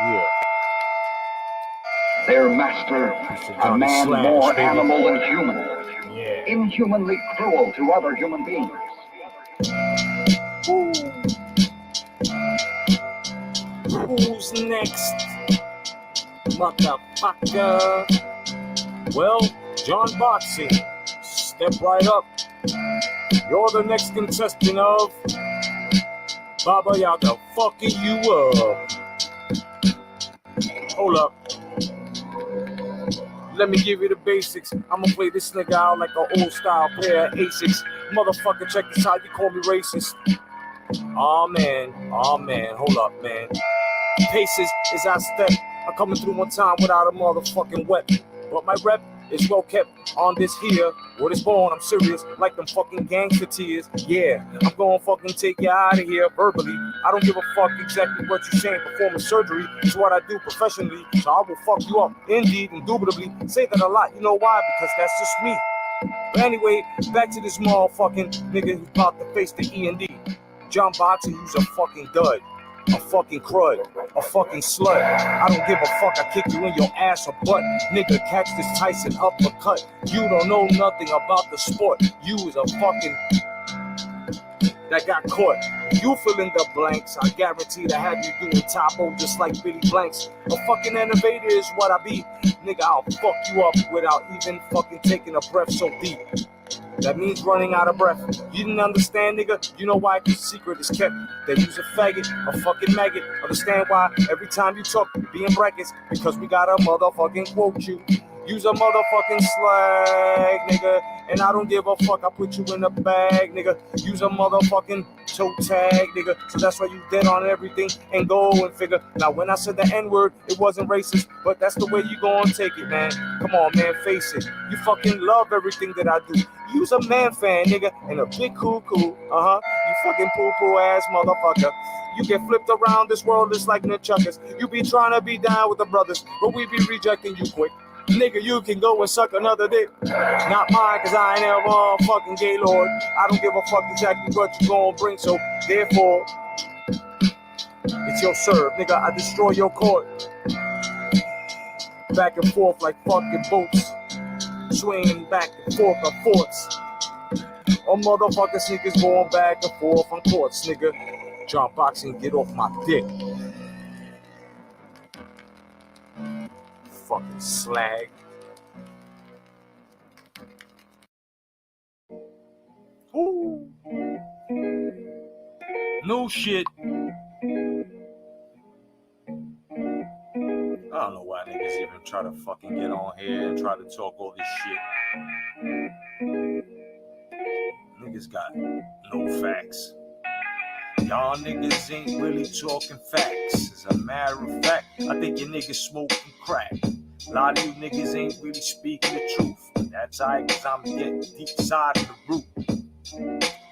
Yeah. Their master, a man more animal than human, inhumanly cruel to other human beings. Who's next, motherfucker? Well, John Boxing, step right up. You're the next contestant of Baba Yaga fucking you up. Hold up. Let me give you the basics. I'ma play this nigga out like an old style pair of ASICs. Motherfucker, check this out. You call me racist. Aw man, hold up, man. Paces as I step. I'm coming through one time without a motherfucking weapon. But my rep is well kept on this here. Word is born, I'm serious, like them fucking gangster tears. Yeah, I'm gonna fucking take you out of here verbally. I don't give a fuck exactly what you're saying. Performing surgery is what I do professionally. So I will fuck you up, indeed, indubitably. Say that a lot, you know why? Because that's just me. But anyway, back to this motherfucking nigga who's about to face the E&D. John Boxing, who's a fucking dud. A fucking crud, a fucking slut. I don't give a fuck, I kick you in your ass or butt. Nigga, catch this Tyson uppercut. You don't know nothing about the sport. You is a fucking that got caught. You fill in the blanks. I guarantee to have you doing topo just like Billy Blanks. A fucking innovator is what I be. Nigga, I'll fuck you up without even fucking taking a breath so deep. That means running out of breath. You didn't understand, nigga? You know why the secret is kept. That you's a faggot, a fucking maggot. Understand why every time you talk, be in brackets. Because we gotta motherfucking quote you. Use a motherfucking slag, nigga. And I don't give a fuck, I put you in a bag, nigga. Use a motherfucking toe tag, nigga. So that's why you dead on everything and go and figure. Now when I said the N-word, it wasn't racist. But that's the way you gonna take it, man. Come on, man, face it. You fucking love everything that I do. You's a man fan, nigga. And a big cool. You fucking poo-poo ass motherfucker. You get flipped around, this world is like nunchuckers. You be trying to be down with the brothers, but we be rejecting you quick. Nigga, you can go and suck another dick. Not mine, cause I ain't ever a fucking gay lord. I don't give a fuck exactly what you gon' bring, so therefore, it's your serve, nigga. I destroy your court. Back and forth like fucking boats. Swinging back and forth on forts. Oh, motherfucker, sneakers going back and forth on courts, nigga. John Boxing, get off my dick. Fucking slag. Ooh. No shit. I don't know why niggas even try to fucking get on here and try to talk all this shit. Niggas got no facts. Y'all niggas ain't really talking facts. As a matter of fact, I think you niggas smoking crack. A lot of you niggas ain't really speaking the truth. But that's alright, cause I'm getting deep side of the root.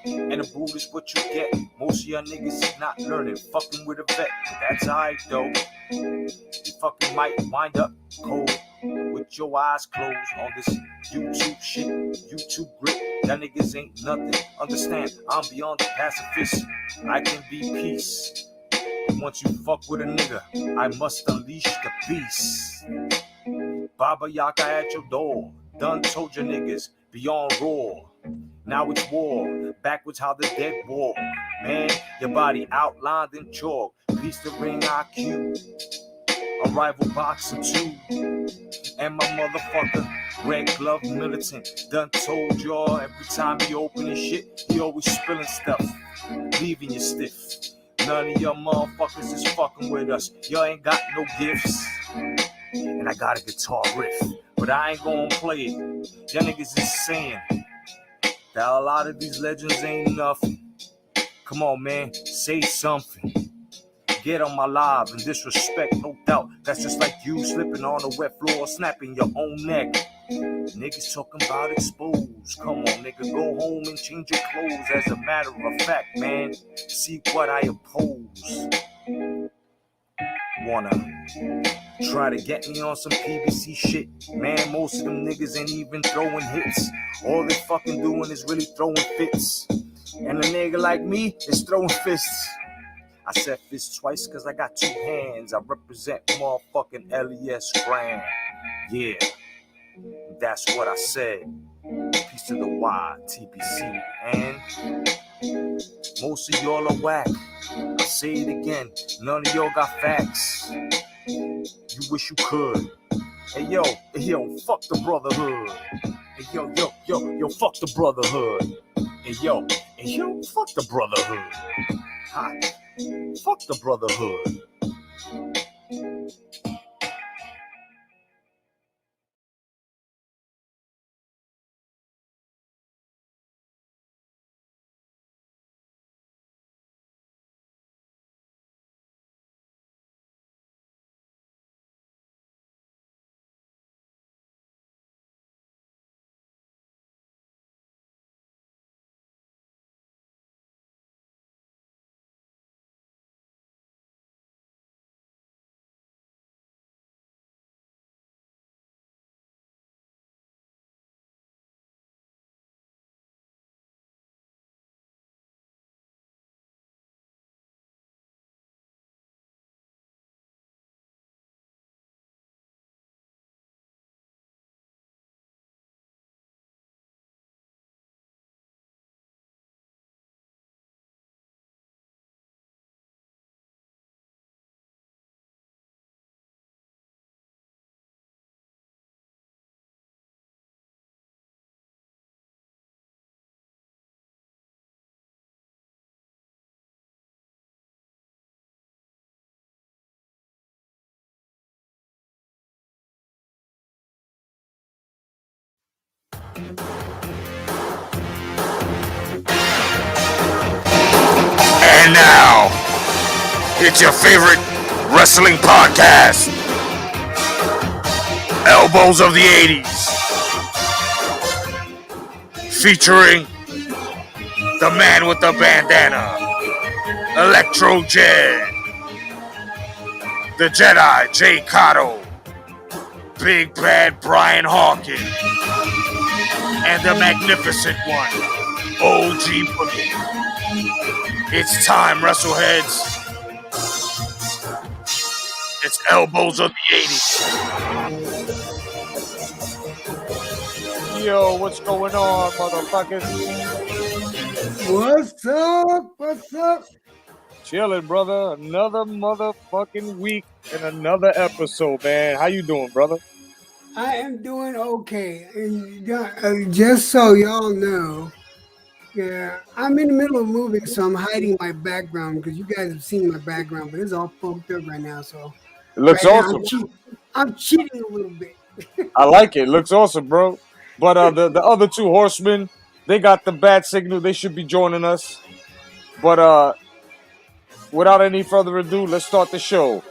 And the boot is what you get. Most of y'all niggas is not learning, fucking with a vet. But that's alright though. You fucking might wind up cold with your eyes closed on this YouTube shit, YouTube grip. Y'all niggas ain't nothing. Understand, I'm beyond the pacifist. I can be peace. But once you fuck with a nigga, I must unleash the beast. Baba Yaga at your door. Done told your niggas, beyond raw. Now it's war. Backwards how the dead walk. Man, your body outlined in chalk. Piece the ring IQ. A rival boxer too. And my motherfucker, red glove militant. Done told y'all every time he open his shit, he always spilling stuff. Leaving you stiff. None of your motherfuckers is fucking with us. Y'all ain't got no gifts. And I got a guitar riff, but I ain't gonna play it. Y'all niggas is saying that a lot of these legends ain't nothing. Come on, man, say something. Get on my live and disrespect, no doubt. That's just like you slipping on the wet floor, snapping your own neck. Niggas talking about exposed. Come on, nigga, go home and change your clothes. As a matter of fact, man, see what I oppose. Wanna try to get me on some PBC shit. Man, most of them niggas ain't even throwing hits. All they fucking doing is really throwing fits. And a nigga like me is throwing fists. I said this twice because I got two hands. I represent motherfucking LES Grand. Yeah, that's what I said. Peace to the Y, TBC, and most of y'all are whack. I'll say it again, none of y'all got facts. You wish you could. Hey yo, fuck the brotherhood. Hey yo, fuck the brotherhood. Hey yo, fuck the brotherhood. Hi. Fuck the brotherhood. And now, it's your favorite wrestling podcast, Elbows of the 80s, featuring the man with the bandana, Electro Jed, the Jedi, Jay Cotto, Big Bad Brian Hawkins, and the magnificent one, OG Boogie. It's time, Wrestleheads. It's Elbows of the 80s. Yo, what's going on, motherfuckers? What's up? What's up? Chilling, brother. Another motherfucking week and another episode, man. How you doing, brother? I am doing okay. And just so y'all know, yeah, I'm in the middle of moving, so I'm hiding my background because you guys have seen my background, but it's all fucked up right now. So It looks right awesome. now, I'm cheating a little bit. I like it. It looks awesome, bro. But the other two horsemen, they got the bat signal. They should be joining us. But without any further ado, let's start the show.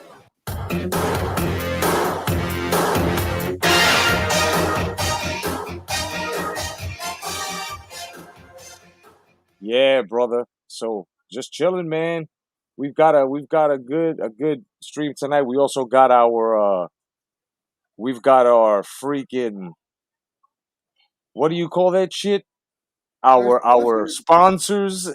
Yeah, brother. So just chilling, man. We've got a good stream tonight. We also got our freaking, what do you call that shit? Our sponsors.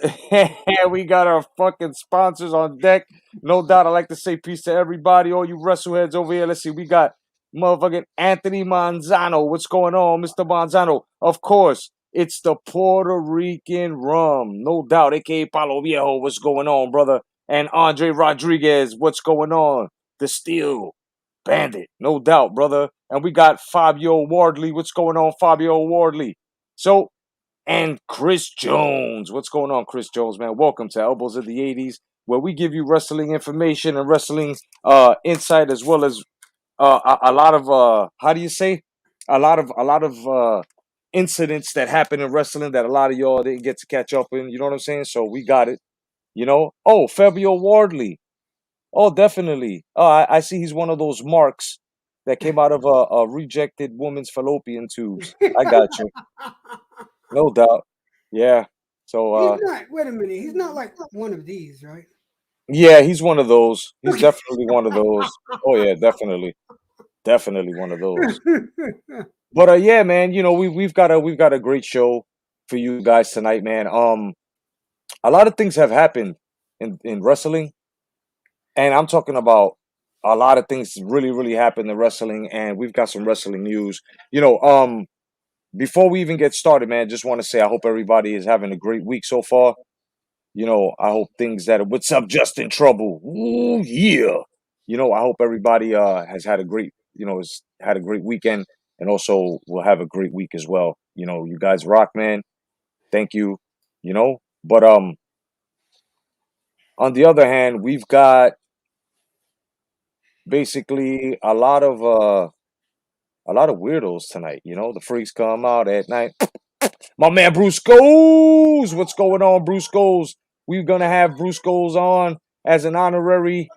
We got our fucking sponsors on deck. No doubt. I like to say peace to everybody, all you wrestleheads over here. Let's see, we got motherfucking Anthony Manzano. What's going on, Mr. Manzano? Of course, it's the Puerto Rican rum. No doubt. AKA Palo Viejo. What's going on, brother? And Andre Rodriguez. What's going on? The Steel Bandit. No doubt, brother. And we got Fabio Wardley. What's going on, Fabio Wardley? So, and Chris Jones. What's going on, Chris Jones, man? Welcome to Elbows of the 80s, where we give you wrestling information and wrestling insight, as well as a lot of how do you say? A lot of incidents that happen in wrestling that a lot of y'all didn't get to catch up in. You know what I'm saying? So we got it. You know? Oh, Fabio Wardley. Oh, definitely. Oh, I see he's one of those marks that came out of a rejected woman's fallopian tubes. I got you. No doubt. Yeah. So He's not. Wait a minute. He's not like one of these, right? yeah, he's one of those. He's definitely one of those. Oh yeah, definitely. Definitely one of those. But yeah, man, you know, we've got a great show for you guys tonight, man. A lot of things have happened in wrestling. And I'm talking about a lot of things really, really happened in wrestling, and we've got some wrestling news. Before we even get started, man, just want to say I hope everybody is having a great week so far. I hope things that are what's up, Justin Trouble. Ooh, yeah. I hope everybody has had a great weekend, and also will have a great week as well. You guys rock, man. Thank you. But on the other hand, we've got basically a lot of weirdos tonight. The freaks come out at night. My man Bruce Goes. What's going on, Bruce Goes? We're gonna have Bruce Goes on as an honorary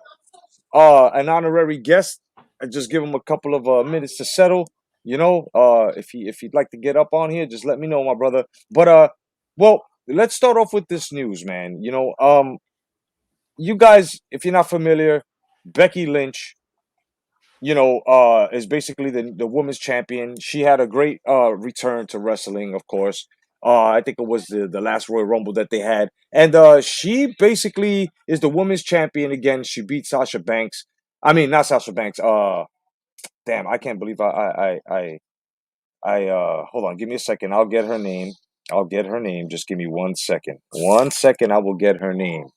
guest. I just give him a couple of minutes to settle. If he'd like to get up on here, just let me know, my brother. But well, let's start off with this news, man. You guys, if you're not familiar, Becky Lynch, is basically the women's champion. She had a great return to wrestling, of course. I think it was the last Royal Rumble that they had, and she basically is the women's champion again. She beat Sasha Banks. I mean, not Sasha Banks. Damn, I can't believe I hold on. Give me a second. I'll get her name. Just give me 1 second. 1 second. I will get her name.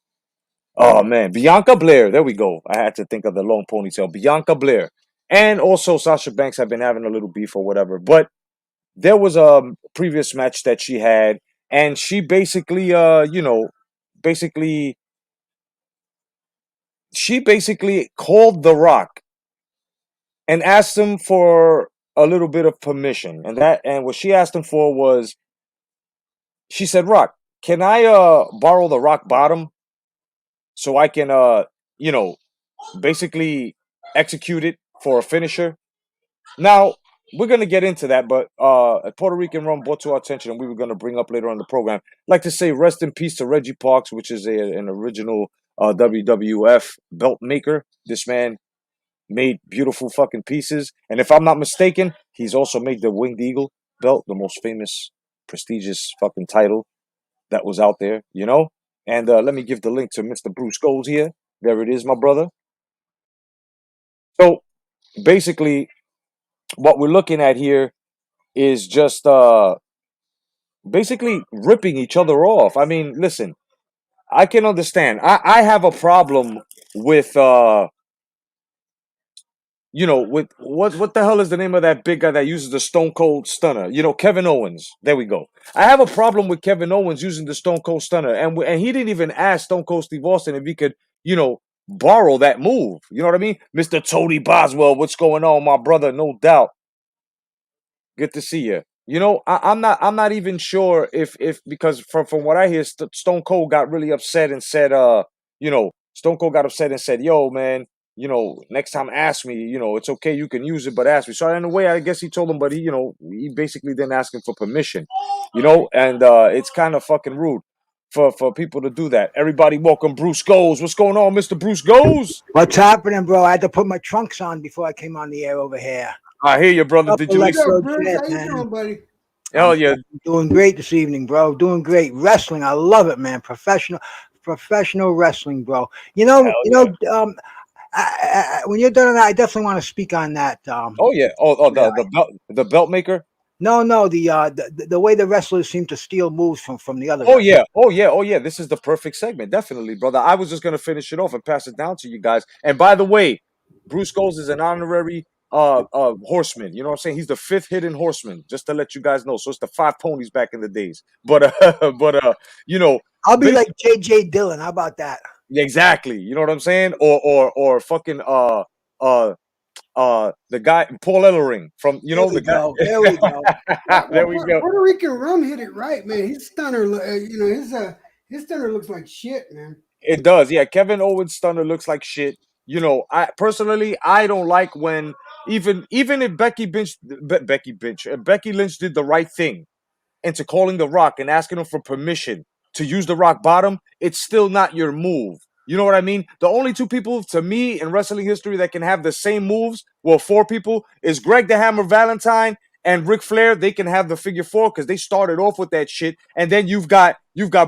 Oh man, Bianca Blair. There we go. I had to think of the long ponytail. Bianca Blair. And also Sasha Banks have been having a little beef or whatever. But there was a previous match that she had, and she basically called The Rock and asked him for a little bit of permission. And what she asked him for was, she said, Rock, can I borrow the Rock Bottom so I can basically execute it for a finisher? Now, we're going to get into that, but a Puerto Rican rum brought to our attention, and we were going to bring up later on the program. I'd like to say rest in peace to Reggie Parks, which is an original WWF belt maker. This man made beautiful fucking pieces. And if I'm not mistaken, he's also made the Winged Eagle belt, the most famous, prestigious fucking title that was out there, And let me give the link to Mr. Bruce Gold here. There it is, my brother. So basically, what we're looking at here is just basically ripping each other off. I mean, listen, I can understand. I have a problem with with what the hell is the name of that big guy that uses the Stone Cold Stunner? Kevin Owens. There we go. I have a problem with Kevin Owens using the Stone Cold Stunner, and he didn't even ask Stone Cold Steve Austin if he could, borrow that move. You know what I mean, Mr. Tony Boswell? What's going on, my brother? No doubt. Good to see you. I'm not even sure if because from what I hear, Stone Cold got really upset and said, Stone Cold got upset and said, yo, man, next time ask me, it's okay, you can use it, but ask me. So in a way, I guess he told him, but he basically didn't ask him for permission, and it's kind of fucking rude for people to do that. Everybody welcome Bruce Goes. What's going on, Mr. Bruce Goes? What's happening, bro? I had to put my trunks on before I came on the air over here. I hear you, brother. Did you What's up, Bruce? How you doing, buddy? Hell yeah. Doing great this evening, bro. Doing great. Wrestling, I love it, man. Professional wrestling, bro. When you're done on that, I definitely want to speak on that. Oh yeah. The belt maker. No, the way the wrestlers seem to steal moves from the other. Oh yeah. This is the perfect segment, definitely, brother. I was just gonna finish it off and pass it down to you guys. And by the way, Bruce Goes is an honorary horseman. You know what I'm saying? He's the 5th hidden horseman, just to let you guys know. So it's the 5 ponies back in the days. But I'll be like J.J. Dillon. How about that? Exactly. You know what I'm saying? Or fucking the guy Paul Ellering from the guy. There we go. There we go. Puerto Rican rum hit it right, man. His stunner, his stunner looks like shit, man. It does, yeah. Kevin Owens' stunner looks like shit. I personally don't like when even if Becky Lynch did the right thing into calling The Rock and asking him for permission to use the Rock Bottom, it's still not your move. You know what I mean? The only 2 people to me in wrestling history that can have the same moves, well, 4 people, is Greg the Hammer Valentine and Ric Flair. They can have the figure 4 because they started off with that shit. And then you've got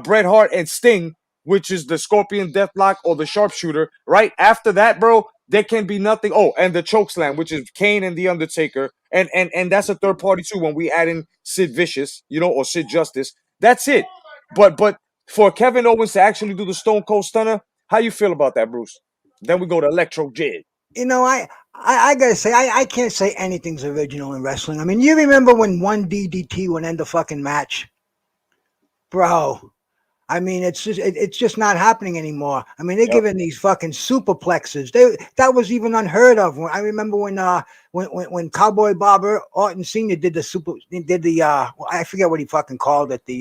Bret Hart and Sting which is the Scorpion Deathlock or the Sharpshooter. Right after that, bro, there can be nothing. Oh, and the Chokeslam, which is Kane and the Undertaker, and that's a third party too. When we add in Sid Vicious, or Sid Justice, that's it. But for Kevin Owens to actually do the Stone Cold Stunner, how you feel about that, Bruce? Then we go to Electro Jed. I gotta say, I can't say anything's original in wrestling. I mean, you remember when one DDT would end the fucking match, bro? I mean, it's just not happening anymore. I mean, they're giving these fucking superplexes. That was even unheard of. I remember when Cowboy Bob Orton Sr. did I forget what he fucking called it, he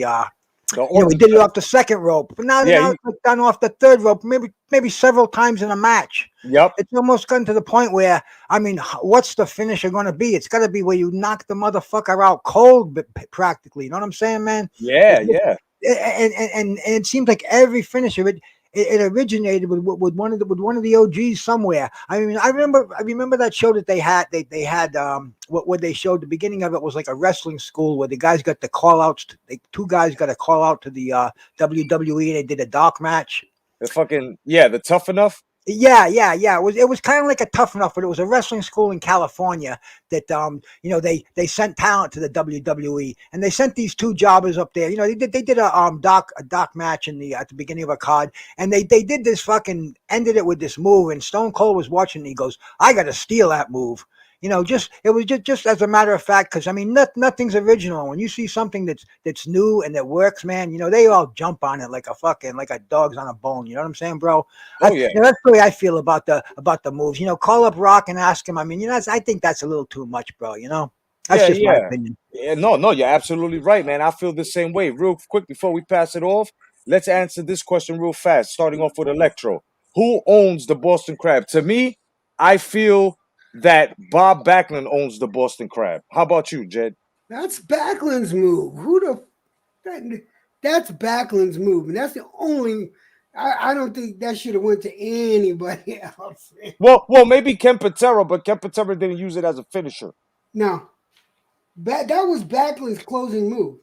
did it off the second rope, but now it's like done off the third rope, maybe several times in a match. Yep. It's almost gotten to the point where, I mean, what's the finisher going to be? It's got to be where you knock the motherfucker out cold, practically. You know what I'm saying, man? Yeah. And it seems like every finisher it originated with one of the OGs somewhere. I mean, I remember that show that they had. They had what they showed. The beginning of it was like a wrestling school where the guys got the call outs. Two guys got a call out to the WWE. They did a dark match. The Tough Enough. Yeah. It was kind of like a Tough Enough, but it was a wrestling school in California that they sent talent to the WWE, and they sent these two jobbers up there. They did a dark match at the beginning of a card, and they did this fucking ended it with this move, and Stone Cold was watching, and he goes, "I got to steal that move." It was just as a matter of fact, because I mean, nothing's original. When you see something that's new and that works, man, they all jump on it like a dog's on a bone. You know what I'm saying, bro? Oh yeah. That's the way I feel about the moves. Call up Rock and ask him. I mean, I think that's a little too much, bro. That's just my opinion. Yeah, no, you're absolutely right, man. I feel the same way. Real quick before we pass it off, let's answer this question real fast. Starting off with Electro, who owns the Boston Crab? To me, I feel that Bob Backlund owns the Boston Crab. How about you, Jed? That's Backlund's move. That's Backlund's move, and that's the only. I don't think that should have went to anybody else. Well, maybe Ken Patera, but Ken Patera didn't use it as a finisher. No, that was Backlund's closing move.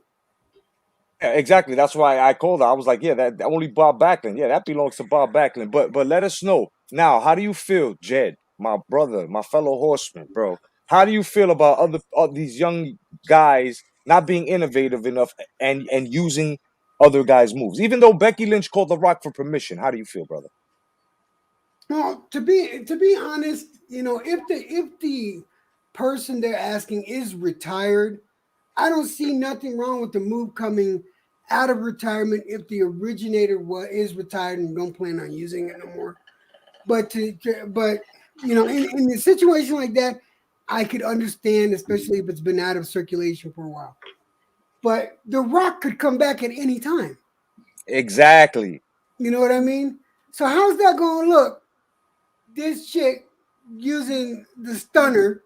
Yeah, exactly. That's why I called it. I was like, yeah, that only Bob Backlund. Yeah, that belongs to Bob Backlund. But let us know now. How do you feel, Jed, my brother, my fellow horseman, bro? How do you feel about these young guys not being innovative enough and using other guys' moves? Even though Becky Lynch called The Rock for permission, how do you feel, brother? No, to be honest, if the person they're asking is retired, I don't see nothing wrong with the move coming out of retirement if the originator is retired and don't plan on using it no more. But in a situation like that, I could understand, especially if it's been out of circulation for a while. But The Rock could come back at any time. Exactly. You know what I mean? So how's that going to look? This chick using the stunner,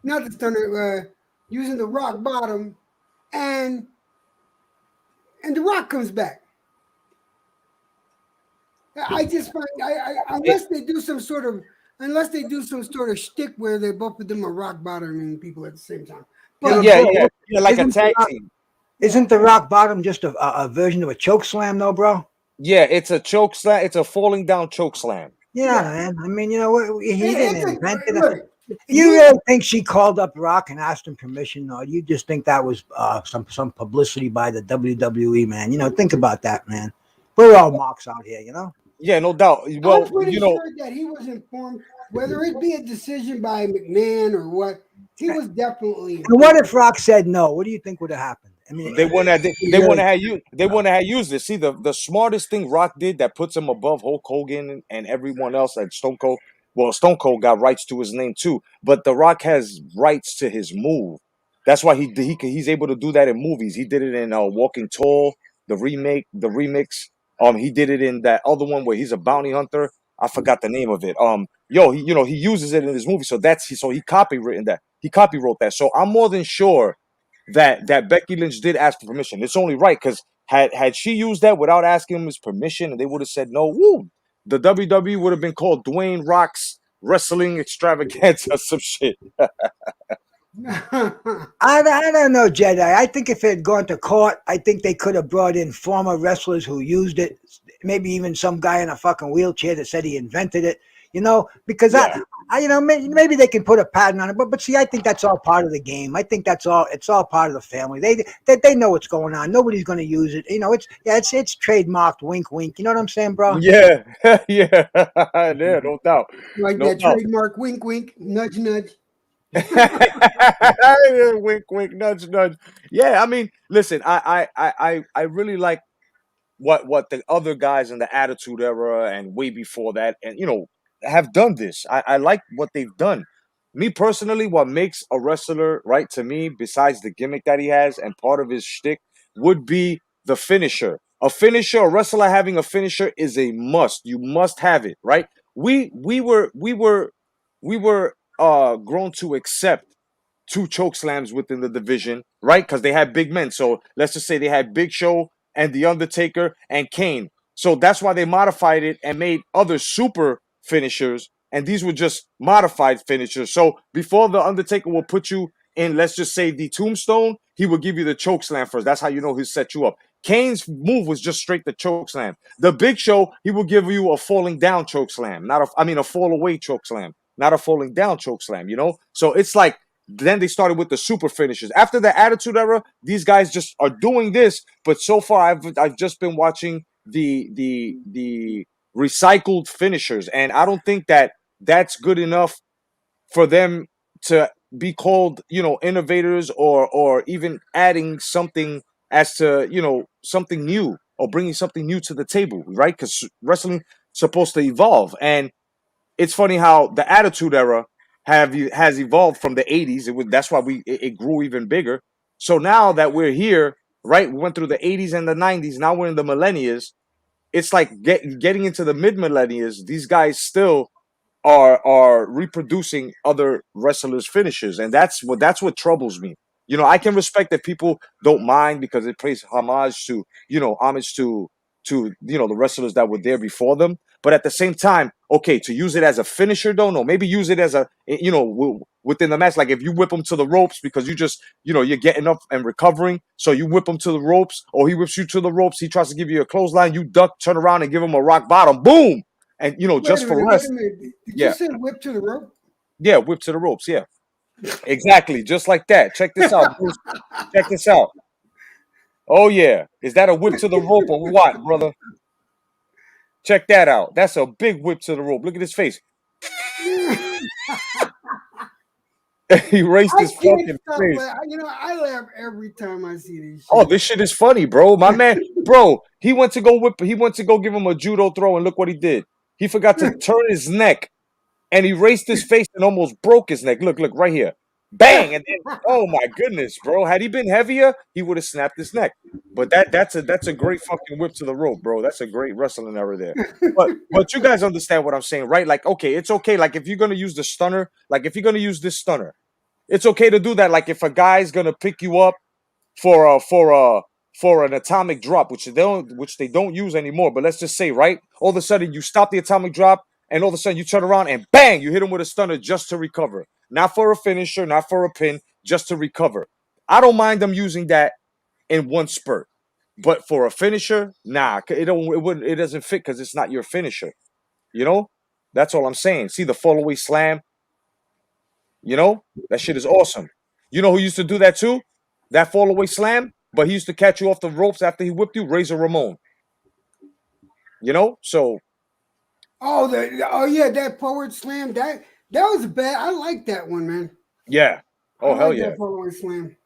not the stunner, using the rock bottom, and The Rock comes back. I just find unless they do some sort of shtick where they both of them are rock bottoming people at the same time. But yeah, like a tag team. Isn't the rock bottom just a version of a choke slam, though, bro? Yeah, it's a choke slam. It's a falling down choke slam. Yeah, man. I mean, he didn't invent it. You really think she called up Rock and asked him permission, or you just think that was some publicity by the WWE, man? Think about that, man. We're all marks out here, Yeah, no doubt. Well, I'm pretty sure that he was informed, whether it be a decision by McMahon or what. He was definitely. And what if Rock said no? What do you think would have happened? I mean, they wouldn't have used it. See, the smartest thing Rock did that puts him above Hulk Hogan and everyone else, like Stone Cold. Well, Stone Cold got rights to his name too, but The Rock has rights to his move. That's why he's able to do that in movies. He did it in Walking Tall, the remix. He did it in that other one where he's a bounty hunter. I forgot the name of it. He uses it in his movie, so he copywrote that. He copywrote that. So I'm more than sure that Becky Lynch did ask for permission. It's only right, because had she used that without asking him his permission and they would have said no, the WWE would have been called Dwayne Rock's Wrestling Extravaganza or some shit. I don't know, Jedi. I think if it had gone to court, I think they could have brought in former wrestlers who used it. Maybe even some guy in a fucking wheelchair that said he invented it. Because Yeah. maybe they can put a patent on it. But see, I think that's all part of the game. I think that's all. It's all part of the family. They know what's going on. Nobody's going to use it. It's trademarked. Wink, wink. You know what I'm saying, bro? Yeah. Yeah. Yeah, no doubt. Like No that doubt. trademark wink, wink, nudge, nudge. Wink, wink, nudge, nudge. Yeah, I mean, listen, I really like what the other guys in the Attitude Era and way before that, and have done this. I like what they've done. Me personally, what makes a wrestler right to me, besides the gimmick that he has and part of his shtick, would be the finisher. A wrestler having a finisher is a must. You must have it, right? We were grown to accept two choke slams within the division, right? Because they had big men. So let's just say they had Big Show and The Undertaker and Kane. So that's why they modified it and made other super finishers. And these were just modified finishers. So before The Undertaker will put you in, let's just say, the tombstone, he will give you the choke slam first. That's how you know he'll set you up. Kane's move was just straight the choke slam. The Big Show, he will give you a falling down choke slam, a fall away choke slam, not a falling down choke slam, So it's like, then they started with the super finishers. After the Attitude Era, these guys just are doing this. But so far, I've just been watching the recycled finishers, and I don't think that's good enough for them to be called, innovators or even adding something as to something new or bringing something new to the table, right? Because wrestling supposed to evolve, and it's funny how the Attitude Era has evolved from the 80s. That's why it grew even bigger. So now that we're here, right? We went through the 80s and the 90s. Now we're in the millennials. It's like getting into the mid millennials. These guys still are reproducing other wrestlers' finishes, and that's what troubles me. I can respect that people don't mind because it pays homage to the wrestlers that were there before them. But at the same time, okay, to use it as a finisher, don't know. Maybe use it as within the match. Like if you whip them to the ropes because you're getting up and recovering, so you whip him to the ropes, or he whips you to the ropes. He tries to give you a clothesline, you duck, turn around, and give him a rock bottom, boom, and just for Wait rest. a minute. Did you Yeah, say whip to the rope? yeah, whip to the ropes. Yeah, exactly, just like that. Check this out, Bruce. Check this out. Oh yeah, is that a whip to the rope or what, brother? Check that out. That's a big whip to the rope. Look at his face. He raised I his can't fucking stop face. laughing. I laugh every time I see this Oh, shit. this shit is funny, bro. My man, bro, he went to go whip. He went to go give him a judo throw, and look what he did. He forgot to turn his neck, and he raised his face and almost broke his neck. Look, right here. Bang! And then, oh my goodness, bro. Had he been heavier, he would have snapped his neck. But that's a great fucking whip to the rope, bro. That's a great wrestling error there. But you guys understand what I'm saying, right? Like, okay, it's okay. Like if you're gonna use the stunner, like if you're gonna use this stunner, it's okay to do that. Like if a guy's gonna pick you up for an atomic drop, which they don't use anymore. But let's just say, right, all of a sudden you stop the atomic drop, and all of a sudden you turn around and bang, you hit him with a stunner just to recover, not for a finisher, not for a pin, just to recover. I don't mind them using that in one spurt, but for a finisher, nah, it doesn't fit because it's not your finisher. You know, that's all I'm saying. See the fall away slam. That shit is awesome. You know who used to do that too? That fall away slam, but he used to catch you off the ropes after he whipped you. Razor Ramon. So Oh yeah, that forward slam. That was bad. I like that one, man. yeah. I Oh hell like yeah, that forward slam.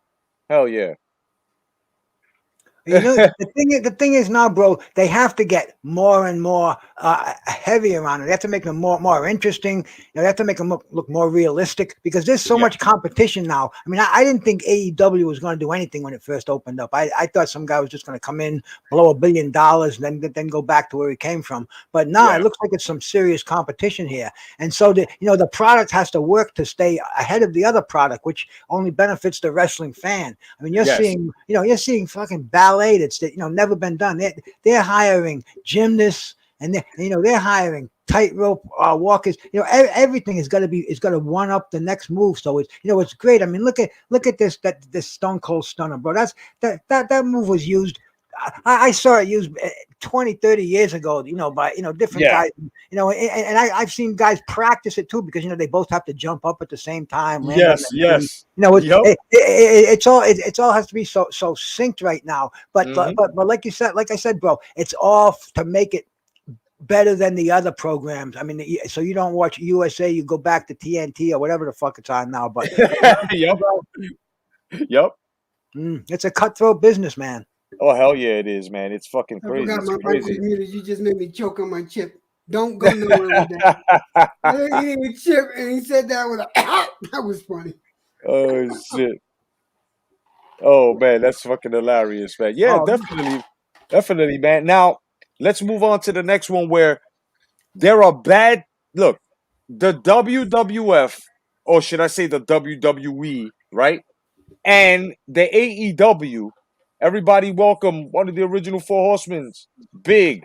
hell yeah. The thing is now, bro, they have to get more and more heavier on it. They have to make them more interesting. They have to make them look more realistic because there's so much competition now. I mean, I didn't think AEW was going to do anything when it first opened up. I thought some guy was just going to come in, blow $1 billion, and then go back to where he came from. But now it looks like it's some serious competition here. And so the product has to work to stay ahead of the other product, which only benefits the wrestling fan. I mean, you're seeing fucking ballet that's never been done. They're hiring gymnasts and they're hiring tightrope walkers. You know, everything is going to one up the next move. So it's, you know, it's great. I mean, look at this Stone Cold Stunner, bro. That move was used. I saw it used 20, 30 years ago, you know, by, you know, different guys, you know, and I've seen guys practice it too, because, you know, they both have to jump up at the same time. Land on Yes, their yes. feet. You know, Yep. it's all has to be so synced right now. But Mhm. but like I said, bro, it's all to make it better than the other programs. I mean, so you don't watch USA, you go back to TNT or whatever the fuck it's on now. But Yep. Yep. it's a cutthroat business, man. Oh hell yeah, it is, man. It's fucking I crazy. forgot It's my mic was crazy. muted. You just made me choke on my chip. Don't go nowhere with that. I was eating a chip, and he said that with a that was funny. Oh shit. Oh man, that's fucking hilarious, man. Yeah, definitely, man. Now let's move on to the next one where there are bad. Look, the WWF, or should I say the WWE, right? And the AEW. Everybody, welcome one of the original Four Horsemen, Big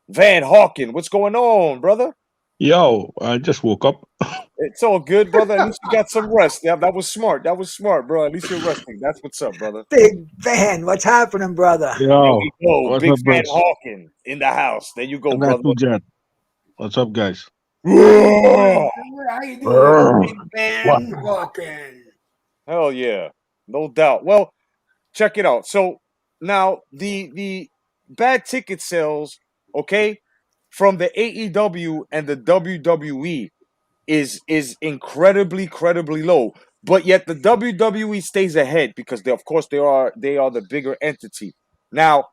Van Hawken. What's going on, brother? Yo, I just woke up. It's all good, brother. At least you got some rest. Yeah, that was smart. That was smart, bro. At least you're resting. That's what's up, brother. Big Van, what's happening, brother? There Yo, we go. what's Big up, Van Bruce? Hawken in the house. There you go, And that's brother. Jet. What's up, guys? Hell How you doing, Big Van Hawken? yeah, no doubt. Well, check it out. So now the bad ticket sales, okay, from the AEW and the WWE is incredibly low. But yet the WWE stays ahead because of course they are the bigger entity. Now,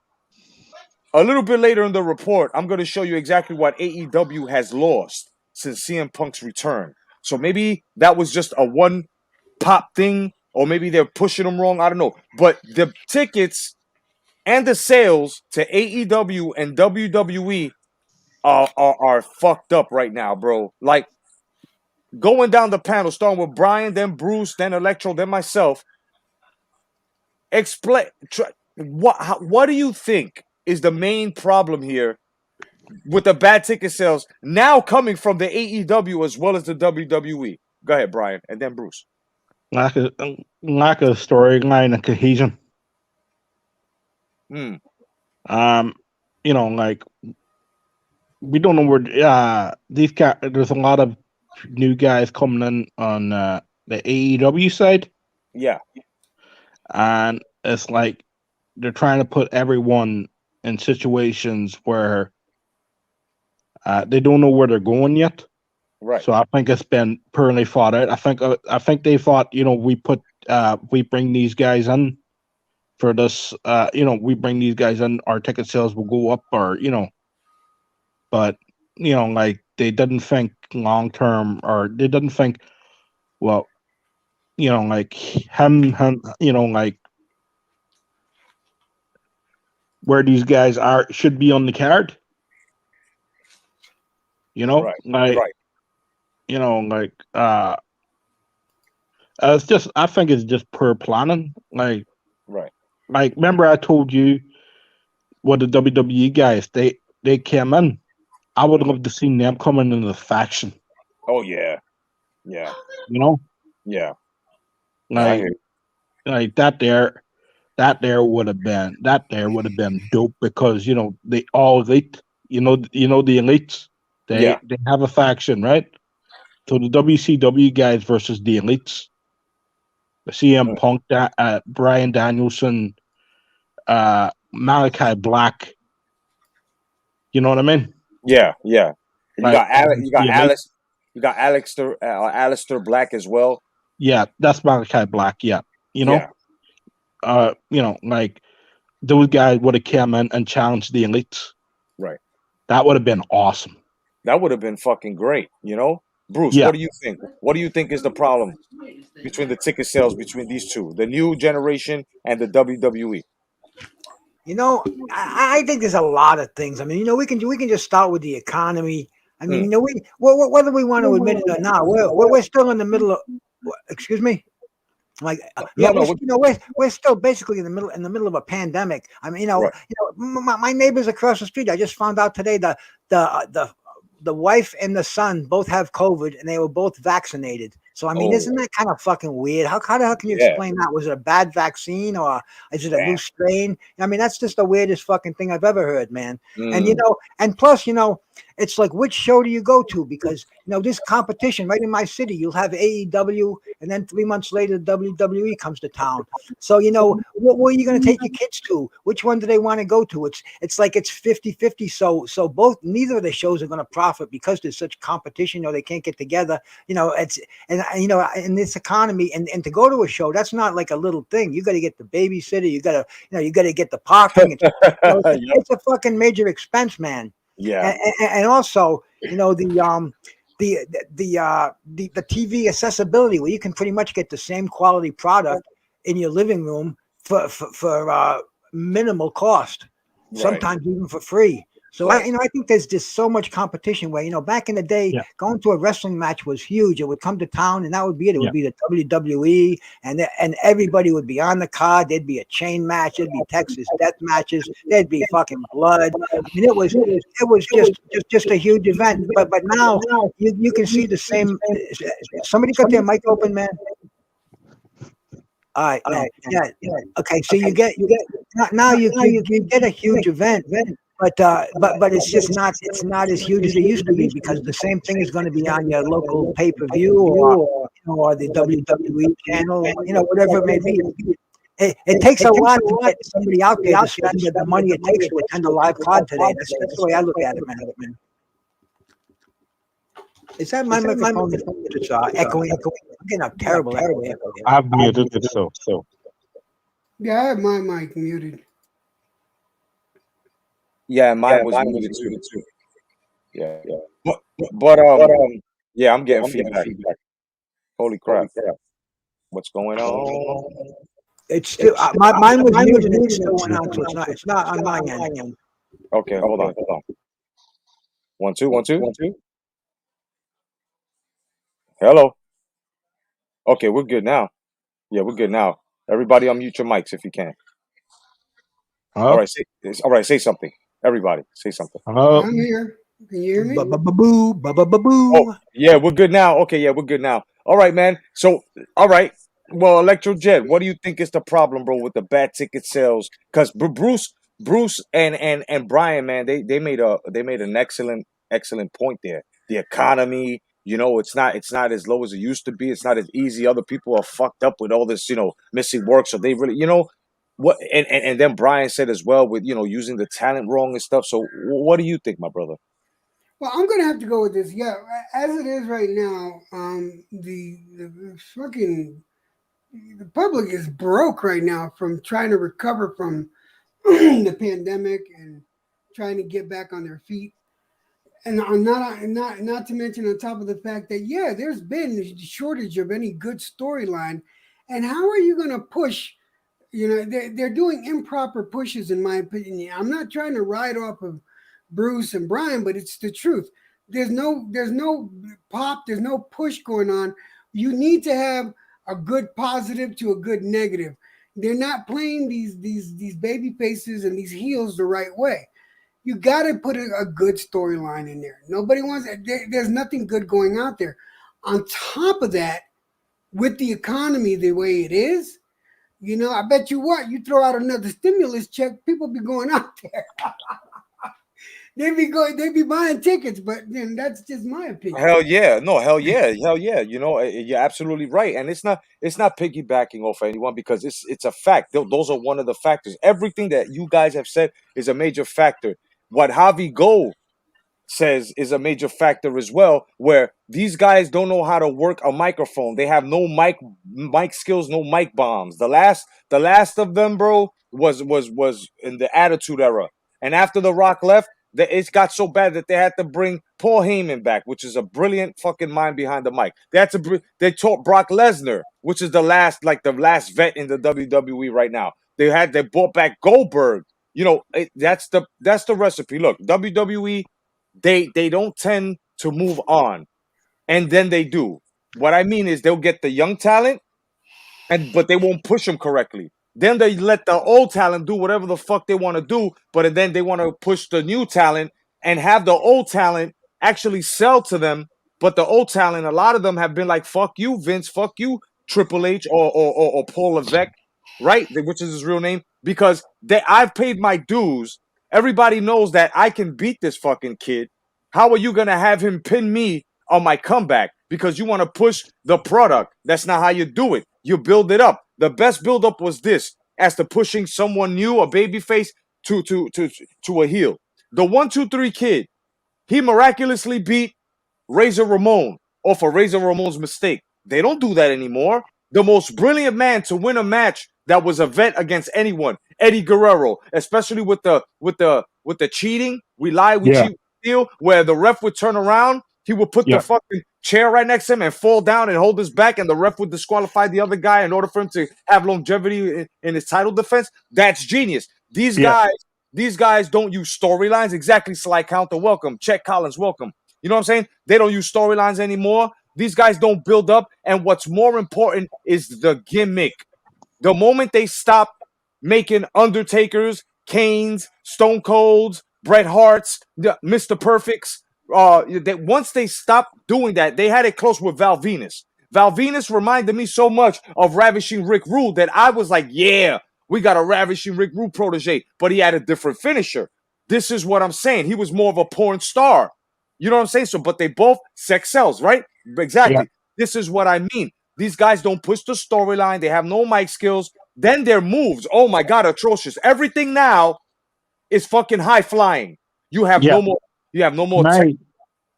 a little bit later in the report, I'm going to show you exactly what AEW has lost since CM Punk's return. So maybe that was just a one pop thing, or maybe they're pushing them wrong. I don't know. But the tickets and the sales to AEW and WWE are fucked up right now, bro. Like, going down the panel, starting with Brian, then Bruce, then Electro, then myself. Explain what do you think is the main problem here with the bad ticket sales now coming from the AEW as well as the WWE? Go ahead, Brian, and then Bruce. Lack of storyline and cohesion. Hmm. You know, like we don't know where these guys. There's a lot of new guys coming in on the AEW side, Yeah. and it's like they're trying to put everyone in situations where they don't know where they're going yet. Right. So I think it's been poorly thought out. I think they thought, you know, we bring these guys in for this, you know, we bring these guys in, our ticket sales will go up, or, you know, but, you know, like they didn't think long term, or they didn't think, well, you know, like him, you know, like where these guys should be on the card, you know, Right. you know, like, it's just, I think it's just poor planning. Like, remember I told you what the WWE guys, they came in. I would love to see them coming in the faction. Oh yeah. Yeah. You know? Yeah. Like that there would have been dope, because, you know, they all elite, you know the elites. They have a faction, right? So the WCW guys versus the elites. The CM Punk, Bryan Danielson, Malachi Black. You know what I mean? Yeah. You got Alex. You got Alistair Black as well. Yeah, that's Malachi Black. Yeah, you know, you know, like those guys would have come in and challenged the elites. Right. That would have been awesome. That would have been fucking great. You know, Bruce. What do you think? What do you think is the problem between the ticket sales between these two, the new generation and the WWE? You know, I think there's a lot of things. I mean, you know, we can just start with the economy. I mean, you know, whether we want to admit it or not, we're still in the middle of. Excuse me. Like, we're still basically in the middle of a pandemic. I mean, you know, my neighbors across the street. I just found out today the the wife and the son both have COVID, and they were both vaccinated. So I mean, Oh. isn't that kind of fucking weird? How the hell can you Yeah. explain that? Was it a bad vaccine, or is it a Damn. new strain? I mean, that's just the weirdest fucking thing I've ever heard, man. And Mm. and plus, it's like, which show do you go to? Because this competition right in my city, you'll have AEW, and then 3 months later, WWE comes to town. So what are you going to take your kids to? Which one do they want to go to? It's like it's 50-50. So neither of the shows are going to profit because there's such competition. They can't get together. It's in this economy, and to go to a show, that's not like a little thing. You got to get the babysitter. You got to get the parking. It's a fucking major expense, man. Yeah. And also, the TV accessibility, where you can pretty much get the same quality product in your living room for minimal cost, sometimes even for free. So I think there's just so much competition where, back in the day, going to a wrestling match was huge. It would come to town and that would be it. It would be the WWE and everybody would be on the card. There'd be a chain match. There'd be Texas death matches. There'd be fucking blood. I mean, it was just a huge event. But now you can see the same. Somebody got their mic open, man. All right. No, yeah. Okay. So you get now you get a huge event. But it's just not as huge as it used to be, because the same thing is going to be on your local pay-per-view or the WWE channel, whatever it may be. It takes a lot to get somebody out there to spend the money it takes to attend a live card today. That's the way I look at it, man. Is that my microphone? It's echoing. I'm getting a terrible echo. I've muted it, so. Yeah, I have my mic muted. Yeah, mine was muted too. Yeah. But yeah, I'm getting feedback. Holy crap! What's going on? It's still mine was muted and it's still went on, so it's not on my end. Okay, hold on. 1 2 1 2 1 2. Hello. Okay, we're good now. Yeah, we're good now. Everybody, unmute your mics if you can. Hello? All right. Say something. Everybody, say something. Hello? I'm here. Can you hear me? Oh, yeah, we're good now. Okay, yeah, we're good now. All right, man. So, all right. Well, Electro Jet, what do you think is the problem, bro, with the bad ticket sales? Because Bruce and Brian, man, they made an excellent point there. The economy, it's not as low as it used to be. It's not as easy. Other people are fucked up with all this, missing work. So they really, what? And then Brian said as well with using the talent wrong and stuff. So what do you think, my brother? Well, I'm gonna have to go with this. Yeah, as it is right now, the fucking the public is broke right now from trying to recover from the pandemic and trying to get back on their feet. And not to mention on top of the fact that there's been a shortage of any good storyline. And how are you going to push? They're doing improper pushes, in my opinion. I'm not trying to ride off of Bruce and Brian, but it's the truth. There's no pop, there's no push going on. You need to have a good positive to a good negative. They're not playing these baby faces and these heels the right way. You got to put a good storyline in there. Nobody wants there's nothing good going out there. On top of that, with the economy the way it is, I bet you you throw out another stimulus check, people be going out there. They'd be buying tickets, but then that's just my opinion. Hell yeah. You're absolutely right. And it's not piggybacking off of anyone, because it's a fact. Those are one of the factors. Everything that you guys have said is a major factor. What Javi Gold says is a major factor as well, where these guys don't know how to work a microphone. They have no mic skills, no mic bombs. The last of them, bro, was in the Attitude Era. And after The Rock left, it got so bad that they had to bring Paul Heyman back, which is a brilliant fucking mind behind the mic. They taught Brock Lesnar, which is the last vet in the WWE right now. They brought back Goldberg. That's the recipe. Look, WWE, they don't tend to move on, and then they do. What I mean is they'll get the young talent, but they won't push them correctly. Then they let the old talent do whatever the fuck they want to do, but then they want to push the new talent and have the old talent actually sell to them. But the old talent, a lot of them have been like, fuck you, Vince, fuck you, Triple H or Paul Levesque, right? Which is his real name, because I've paid my dues. Everybody knows that I can beat this fucking kid. How are you gonna have him pin me on my comeback? Because you want to push the product. That's not how you do it. You build it up. The best build up was this, as to pushing someone new, a babyface, to a heel. The 1-2-3 Kid, he miraculously beat Razor Ramon off of Razor Ramon's mistake. They don't do that anymore. The most brilliant man to win a match that was a vet against anyone, Eddie Guerrero, especially with the cheating. We lie, we cheat, we steal, where the ref would turn around, he would put the fucking chair right next to him and fall down and hold his back, and the ref would disqualify the other guy in order for him to have longevity in his title defense. That's genius. These guys don't use storylines. Exactly, Sly Counter, welcome. Chet Collins, welcome. You know what I'm saying? They don't use storylines anymore. These guys don't build up. And what's more important is the gimmick. The moment they stop making Undertakers, Kanes, Stone Colds, Bret Harts, Mr. Perfects, once they stopped doing that, they had it close with Val Venus. Val Venus reminded me so much of Ravishing Rick Rude that I was like, yeah, we got a Ravishing Rick Rude protege, but he had a different finisher. This is what I'm saying. He was more of a porn star. You know what I'm saying? So, but they both sex sells, right? Exactly. Yeah. This is what I mean. These guys don't push the storyline. They have no mic skills. Then their moves, oh my God, atrocious. Everything now is fucking high flying. You have no more. You have no more.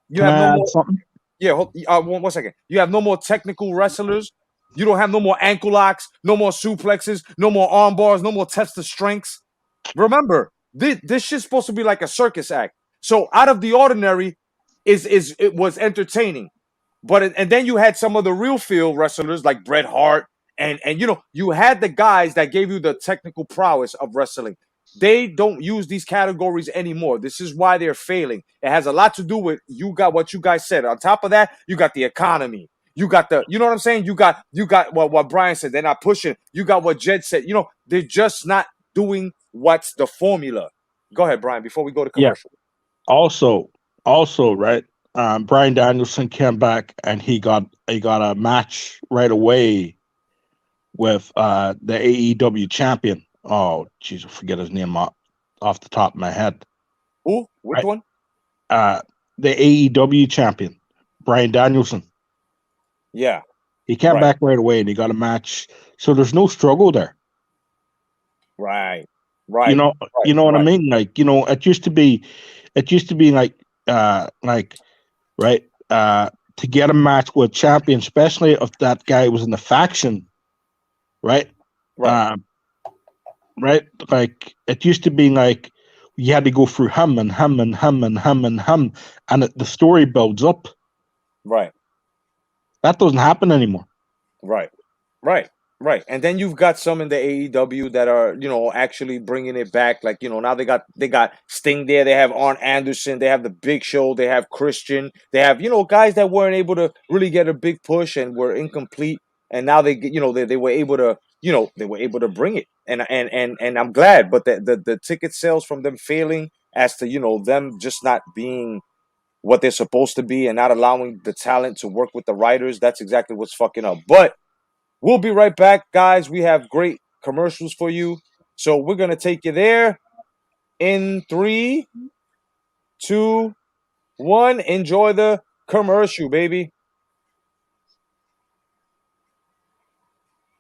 You have no more. Something? Yeah. One second. You have no more technical wrestlers. You don't have no more ankle locks, no more suplexes, no more arm bars, no more test of strengths. Remember, this shit's supposed to be like a circus act. So out of the ordinary it was entertaining. And then you had some of the real feel wrestlers like Bret Hart and you had the guys that gave you the technical prowess of wrestling. They don't use these categories anymore. This is why they're failing. It has a lot to do with you got what you guys said. On top of that, you got the economy. You got you know what I'm saying? You got what Brian said. They're not pushing. You got what Jed said. They're just not doing what's the formula. Go ahead, Brian, before we go to commercial. Yeah. Also, right? Bryan Danielson came back and he got a match right away with the AEW champion. Oh, jeez, I forget his name off the top of my head. Who? Which one? The AEW champion, Bryan Danielson. Yeah. He came back right away and he got a match. So there's no struggle there. Right. You know what I mean? Like, it used to be like to get a match with champion, especially if that guy was in the faction, right? Right? Like, it used to be like you had to go through hum, and the story builds up. Right. That doesn't happen anymore. Right. And then you've got some in the AEW that are, actually bringing it back. Like, now they got Sting there. They have Arn Anderson. They have the Big Show. They have Christian. They have, guys that weren't able to really get a big push and were incomplete. And now they were able to bring it. And I'm glad. But the ticket sales from them failing as to, them just not being what they're supposed to be and not allowing the talent to work with the writers, that's exactly what's fucking up. But we'll be right back, guys. We have great commercials for you. So we're going to take you there in 3, 2, 1. Enjoy the commercial, baby.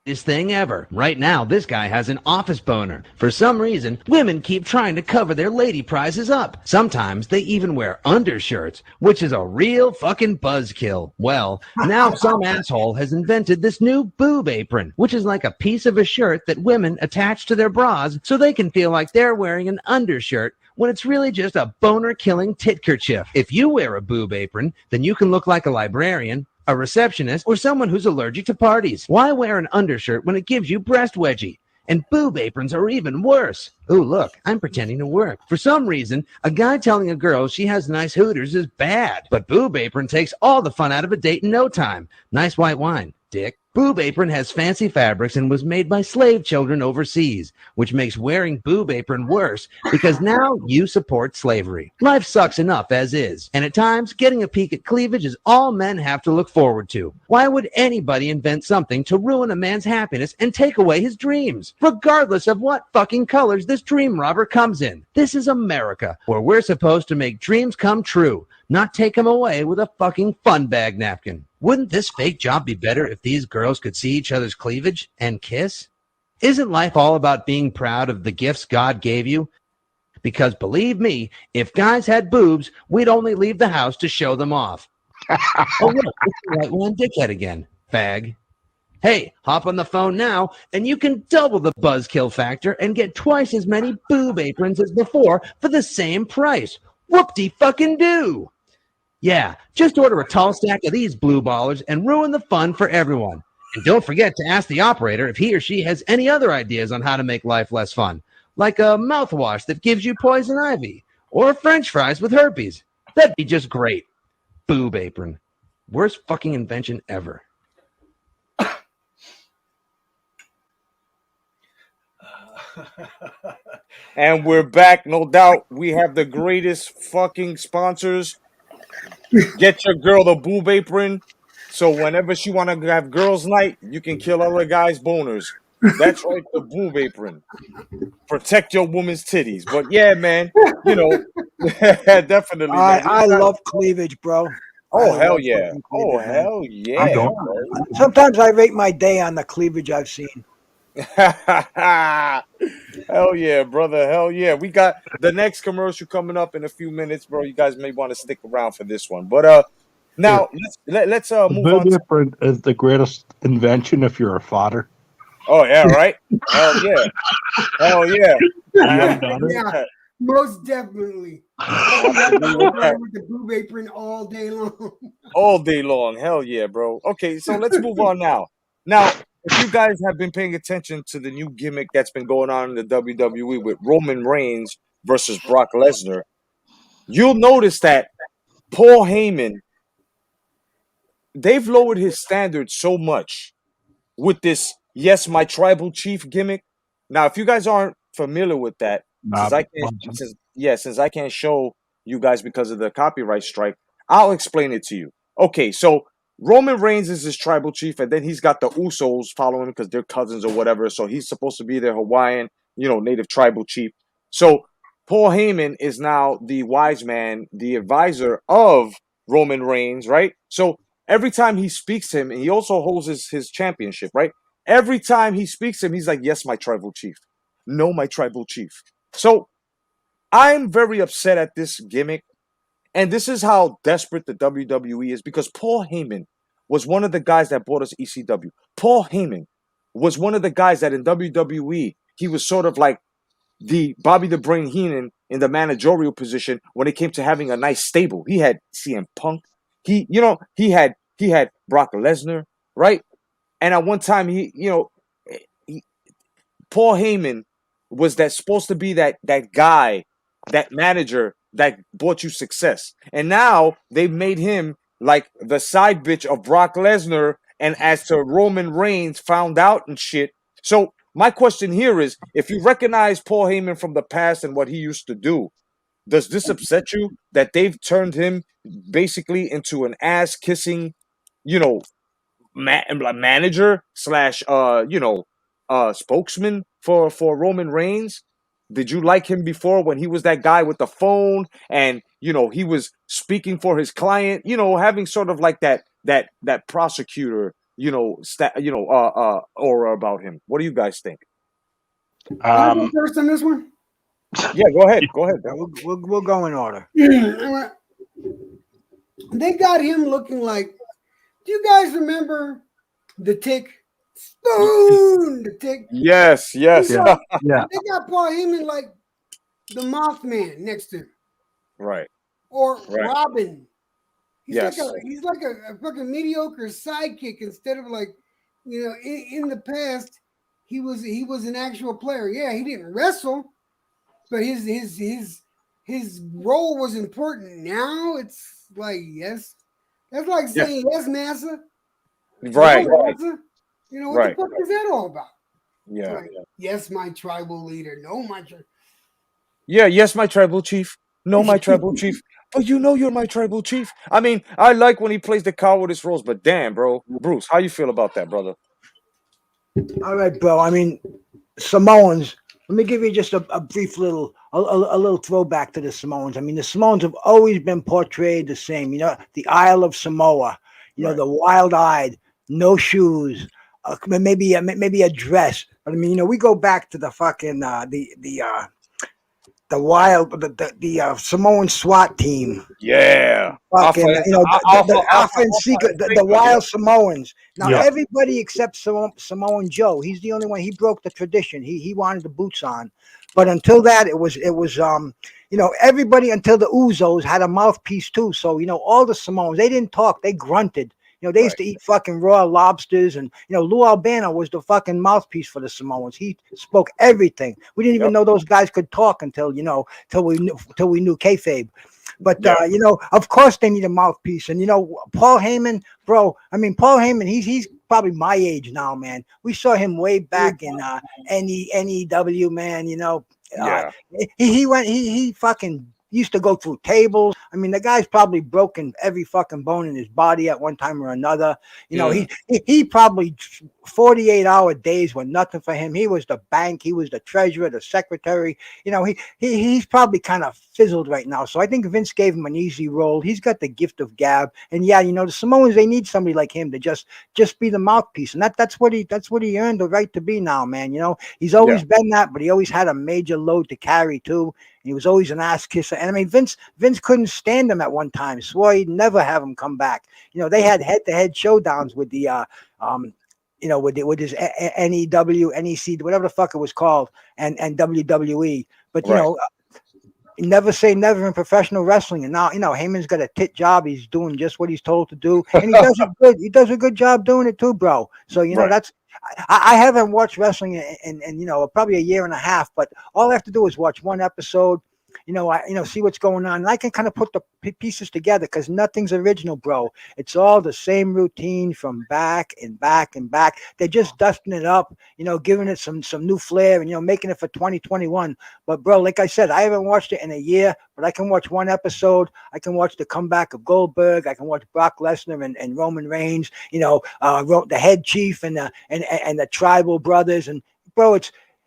Thing ever. Right now, this guy has an office boner. For some reason, women keep trying to cover their lady prizes up. Sometimes they even wear undershirts, which is a real fucking buzzkill. Well, now some asshole has invented this new boob apron, which is like a piece of a shirt that women attach to their bras so they can feel like they're wearing an undershirt when it's really just a boner-killing tit kerchief. If you wear a boob apron, then you can look like a librarian, a receptionist, or someone who's allergic to parties. Why wear an undershirt when it gives you breast wedgie? And boob aprons are even worse. Ooh, look, I'm pretending to work. For some reason, a guy telling a girl she has nice hooters is bad. But boob apron takes all the fun out of a date in no time. Nice white wine, dick. Boob Apron has fancy fabrics and was made by slave children overseas, which makes wearing Boob Apron worse because now you support slavery. Life sucks enough as is, and at times, getting a peek at cleavage is all men have to look forward to. Why would anybody invent something to ruin a man's happiness and take away his dreams, regardless of what fucking colors this dream robber comes in? This is America, where we're supposed to make dreams come true, not take them away with a fucking fun bag napkin. Wouldn't this fake job be better if these girls could see each other's cleavage and kiss? Isn't life all about being proud of the gifts God gave you? Because believe me, if guys had boobs, we'd only leave the house to show them off. Oh, look, it's the right one dickhead again, fag. Hey, hop on the phone now, and you can double the buzzkill factor and get twice as many Boob Aprons as before for the same price. Whoop-de-fucking-do! Yeah, just order a tall stack of these blue ballers and ruin the fun for everyone. And don't forget to ask the operator if he or she has any other ideas on how to make life less fun, like a mouthwash that gives you poison ivy, or French fries with herpes. That'd be just great. Boob Apron. Worst fucking invention ever. And we're back, no doubt. We have the greatest fucking sponsors. Get your girl the Boob Apron, so whenever she want to have girls' night, you can kill other guys' boners. That's right, the Boob Apron. Protect your woman's titties. But yeah, man, you know, definitely. Man. I love cleavage, bro. Oh I hell love yeah! fucking Oh cleavage, man. hell yeah! don't. Sometimes I rate my day on the cleavage I've seen. Hell yeah, brother. Hell yeah. We got the next commercial coming up in a few minutes, bro. You guys may want to stick around for this one. But now let's The move on. Boob Apron is the greatest invention if you're a father. Oh yeah, right? Hell yeah. Hell yeah. Yeah, most definitely. With the Boob Apron all day long. All day long. Hell yeah, bro. Okay, so let's move on now. Now, if you guys have been paying attention to the new gimmick that's been going on in the WWE with Roman Reigns versus Brock Lesnar, you'll notice that Paul Heyman, they've lowered his standards so much with this "Yes, my tribal chief" gimmick. Now, if you guys aren't familiar with that, since I can't show you guys because of the copyright strike, I'll explain it to you. Okay, so Roman Reigns is his tribal chief, and then he's got the Usos following him because they're cousins or whatever. So he's supposed to be their Hawaiian, native tribal chief. So Paul Heyman is now the wise man, the advisor of Roman Reigns, right? So every time he speaks to him, and he also holds his championship, right? Every time he speaks to him, he's like, "Yes, my tribal chief. No, my tribal chief." So I'm very upset at this gimmick. And this is how desperate the WWE is, because Paul Heyman was one of the guys that brought us ECW. Paul Heyman was one of the guys that in WWE, he was sort of like the Bobby the Brain Heenan in the managerial position when it came to having a nice stable. He had CM Punk. He had Brock Lesnar, right? And at one time, Paul Heyman was supposed to be that guy, that manager that brought you success. And now they've made him like the side bitch of Brock Lesnar, and as to Roman Reigns found out and shit. So my question here is, if you recognize Paul Heyman from the past and what he used to do, does this upset you that they've turned him basically into an ass-kissing, manager slash spokesman for Roman Reigns? Did you like him before when he was that guy with the phone and he was speaking for his client, having sort of like that prosecutor aura about him? What do you guys think? Can I go first on this one? Yeah, go ahead. We'll go in order. They got him looking like. Do you guys remember the Tick? Spoon, the Tick. Yes. Yeah. They got Paul Heyman like the Mothman next to him, right? Or right. Robin. He's yes. like a fucking mediocre sidekick instead of like, in the past he was an actual player. Yeah, he didn't wrestle, but his role was important. Now it's like, yes, that's like saying yes, massa. Right. No, massa. You know, what the Right. fuck is that all about? Yeah. Like, yes, my tribal leader. No, my Yeah, yes, my tribal chief. No, my tribal chief. But you know you're my tribal chief. I mean, I like when he plays the cowardice roles, but damn, bro. Bruce, how you feel about that, brother? All right, bro. I mean, Samoans. Let me give you just a brief little a little throwback to the Samoans. I mean, the Samoans have always been portrayed the same. You know, the Isle of Samoa. You know, Right. the wild-eyed, no shoes, maybe a dress. But I mean, you know, we go back to the fucking the wild the Samoan SWAT team. Yeah. Alpha, Fucking, you know, the alpha, Alpha and alpha Secret, and the Sigma, wild Samoans. Now Yeah. everybody except Samoan Joe. He's the only one. He broke the tradition. He wanted the boots on, but until that, it was you know, everybody until the Uzos had a mouthpiece too. So you know, all the Samoans, they didn't talk, they grunted. You know, they used Right. to eat fucking raw lobsters, and you know, Lou Albano was the fucking mouthpiece for the Samoans. He spoke everything. We didn't even Yep. know those guys could talk until, you know, till we knew kayfabe. But Yeah. you know, of course they need a mouthpiece. And you know, Paul Heyman, bro. I mean, Paul Heyman, he's probably my age now, man. We saw him way back in NEW, man. You know, uh, Yeah. he fucking used to go through tables. I mean, the guy's probably broken every fucking bone in his body at one time or another. You know, he probably 48-hour days were nothing for him. He was the bank, he was the treasurer, the secretary. You know, he's probably kind of fizzled right now. So I think Vince gave him an easy role. He's got the gift of gab, and yeah, you know, the Samoans, they need somebody like him to just be the mouthpiece, and that's what he earned the right to be now, man. You know, he's always been that, but he always had a major load to carry too. He was always an ass kisser. And I mean, Vince couldn't stand him at one time, swore he'd never have him come back. You know, they had head-to-head showdowns with the you know, with his NEW, NEC, whatever the fuck it was called, and WWE. But you know, never say never in professional wrestling. And now, you know, Heyman's got a tit job. He's doing just what he's told to do, and he does it good. He does a good job doing it too, bro. So you know, Right. that's. I haven't watched wrestling in you know, probably a year and a half, but all I have to do is watch one episode. You know, see what's going on, and I can kind of put the pieces together because nothing's original, bro. It's all the same routine from back and back and back. They're just dusting it up, you know, giving it some new flair, and you know, making it for 2021. But bro, like I said, I haven't watched it in a year, but I can watch one episode. I can watch the comeback of Goldberg. I can watch Brock Lesnar and Roman Reigns. You know, the head chief and the tribal brothers, and bro,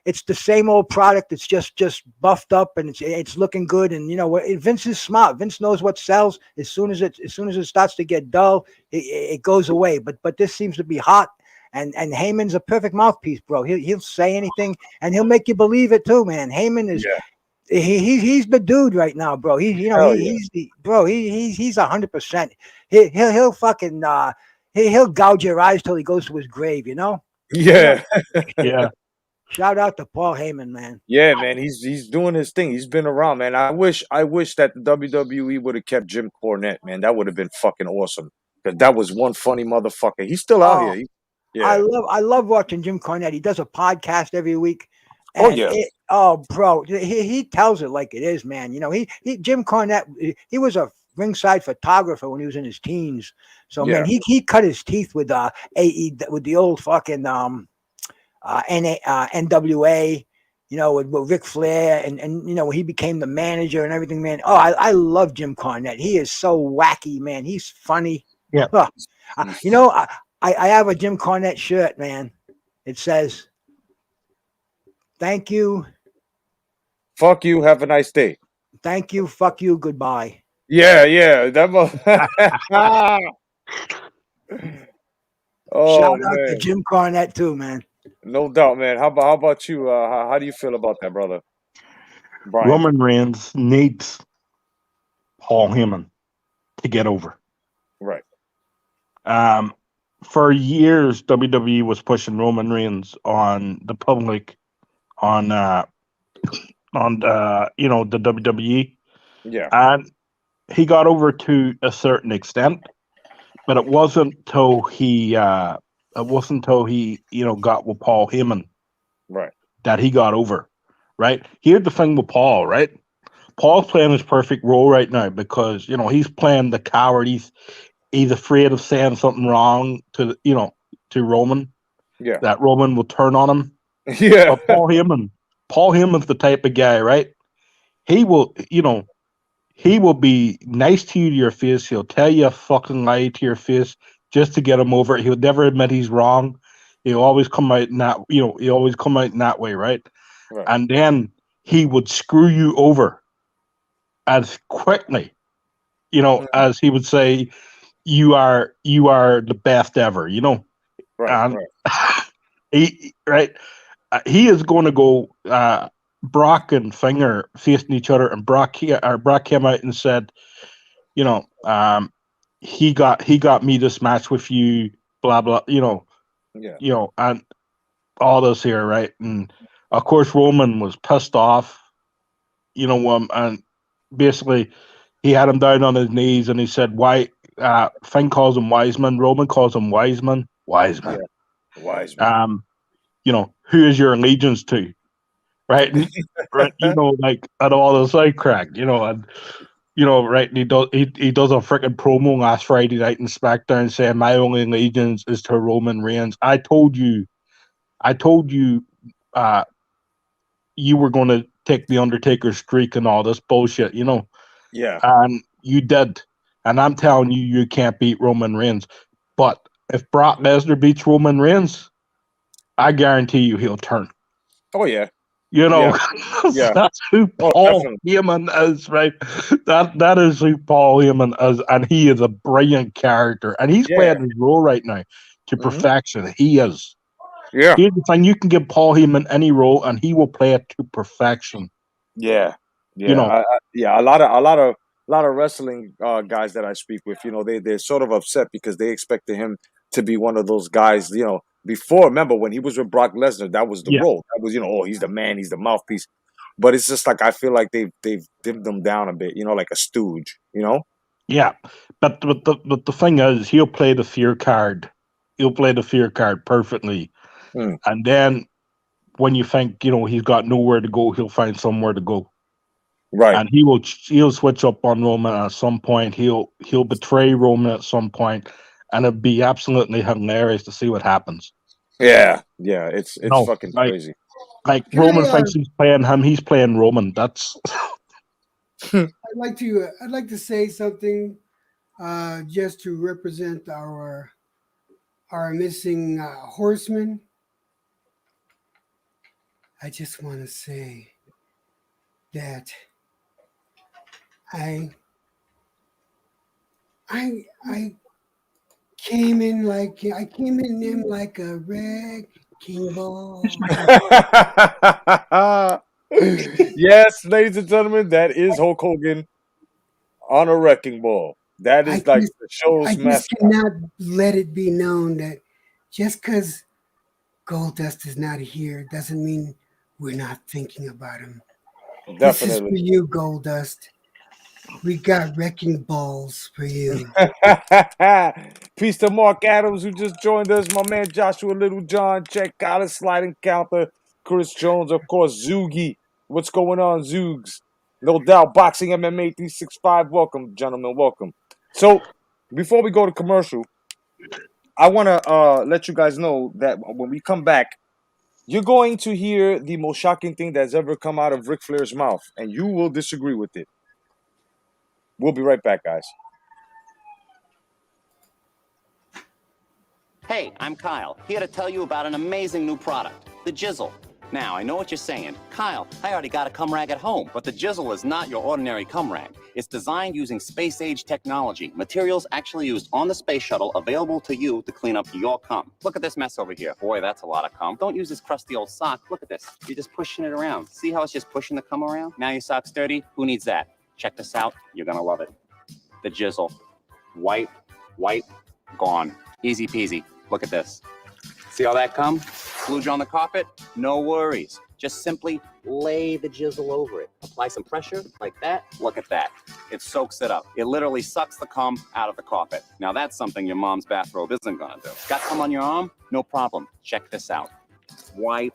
it's the same old product. It's just buffed up, and it's looking good. And you know, Vince is smart. Vince knows what sells. As soon as it starts to get dull, it goes away. But this seems to be hot. And Heyman's a perfect mouthpiece, bro. He'll say anything, and he'll make you believe it too, man. Heyman is he's the dude right now, bro. He's the bro. He's 100%. He'll fucking he'll gouge your eyes till he goes to his grave. You know. Yeah. Yeah. Shout out to Paul Heyman, man. Yeah, man, he's doing his thing. He's been around, man. I wish that the WWE would have kept Jim Cornette, man. That would have been fucking awesome. Because that was one funny motherfucker. He's still out here. I love watching Jim Cornette. He does a podcast every week. Oh yeah. Bro, he tells it like it is, man. You know, Jim Cornette, he was a ringside photographer when he was in his teens. So man, he cut his teeth with with the old fucking NWA, you know, with Ric Flair, and you know, he became the manager and everything, man. Oh, I love Jim Cornette. He is so wacky, man. He's funny. Yeah. You know, I have a Jim Cornette shirt, man. It says, "Thank you, fuck you, have a nice day. Thank you, fuck you, goodbye." Yeah. That Shout out to Jim Cornette too, man. No doubt, man. How about you? How do you feel about that, brother? Brian? Roman Reigns needs Paul Heyman to get over. Right. For years, WWE was pushing Roman Reigns on the public, on you know, the WWE. Yeah. And he got over to a certain extent, but it wasn't until he you know, got with Paul Heyman, right, that he got over. Right. Here's the thing with Paul, right? Paul's playing his perfect role right now because, you know, he's playing the coward. He's afraid of saying something wrong to, you know, to Roman. Yeah. that Roman will turn on him. Yeah. But Paul Heyman's the type of guy, right? He will, he will be nice to you to your face. He'll tell you a fucking lie to your face just to get him over it. He'll never admit he's wrong. He'll always come out in that, he'll always come out in that way, right? Right. And then he would screw you over as quickly, as he would say, you are the best ever, Right. And he is going to go Brock and Finger facing each other, and Brock came out and said, he got me this match with you, blah blah, Yeah. And all this here, right? And of course Roman was pissed off, and basically he had him down on his knees and he said, "Why?" Finn calls him Wiseman, Roman calls him Wiseman. Yeah. Wiseman. Who is your allegiance to? Right? And, right, like at all the side crack, and right, and he does a freaking promo last Friday night in SmackDown saying my only allegiance is to Roman Reigns. I told you you were gonna take the Undertaker streak and all this bullshit, Yeah. And you did. And I'm telling you can't beat Roman Reigns. But if Brock Lesnar beats Roman Reigns, I guarantee you he'll turn. Oh yeah. Yeah. That's who Paul definitely. Heyman is, right? That is who Paul Heyman is, and he is a brilliant character, and he's playing his role right now to perfection. He is. Yeah. Here's the thing: you can give Paul Heyman any role, and he will play it to perfection. Yeah. Yeah. A lot of wrestling guys that I speak with, they're sort of upset because they expected him to be one of those guys, before. Remember when he was with Brock Lesnar, that was the role. That was, he's the man, he's the mouthpiece. But it's just like I feel like they've dimmed him down a bit, like a stooge, Yeah, but the thing is, he'll play the fear card. He'll play the fear card perfectly, and then when you think he's got nowhere to go, he'll find somewhere to go. Right. And he'll switch up on Roman at some point. He'll betray Roman at some point, and it'd be absolutely hilarious to see what happens. Yeah. It's fucking crazy. Like Roman thinks he's playing him, he's playing Roman. That's. I'd like to say something, just to represent our missing horseman. I just want to say that I came in him like a wrecking ball. Yes, ladies and gentlemen, that is Hulk Hogan on a wrecking ball. That is the show's mascot. I just cannot let it be known that just because Goldust is not here doesn't mean we're not thinking about him. Definitely. This is for you, Goldust. We got wrecking balls for you. Peace to Mark Adams, who just joined us. My man Joshua Littlejohn, Check Collins, Sliding Counter, Chris Jones, of course, Zoogie. What's going on, Zoogs? No doubt, Boxing MMA 365. Welcome, gentlemen. Welcome. So, before we go to commercial, I want to let you guys know that when we come back, you're going to hear the most shocking thing that's ever come out of Ric Flair's mouth, and you will disagree with it. We'll be right back, guys. Hey, I'm Kyle, here to tell you about an amazing new product, the Jizzle. Now, I know what you're saying. Kyle, I already got a cum rag at home. But the Jizzle is not your ordinary cum rag. It's designed using space-age technology, materials actually used on the space shuttle available to you to clean up your cum. Look at this mess over here. Boy, that's a lot of cum. Don't use this crusty old sock. Look at this. You're just pushing it around. See how it's just pushing the cum around? Now your sock's dirty. Who needs that? Check this out. You're gonna love it. The Jizzle. Wipe, gone. Easy peasy. Look at this. See all that cum? Splooge on the carpet? No worries. Just simply lay the Jizzle over it. Apply some pressure like that. Look at that. It soaks it up. It literally sucks the cum out of the carpet. Now that's something your mom's bathrobe isn't gonna do. Got cum on your arm? No problem. Check this out. Wipe.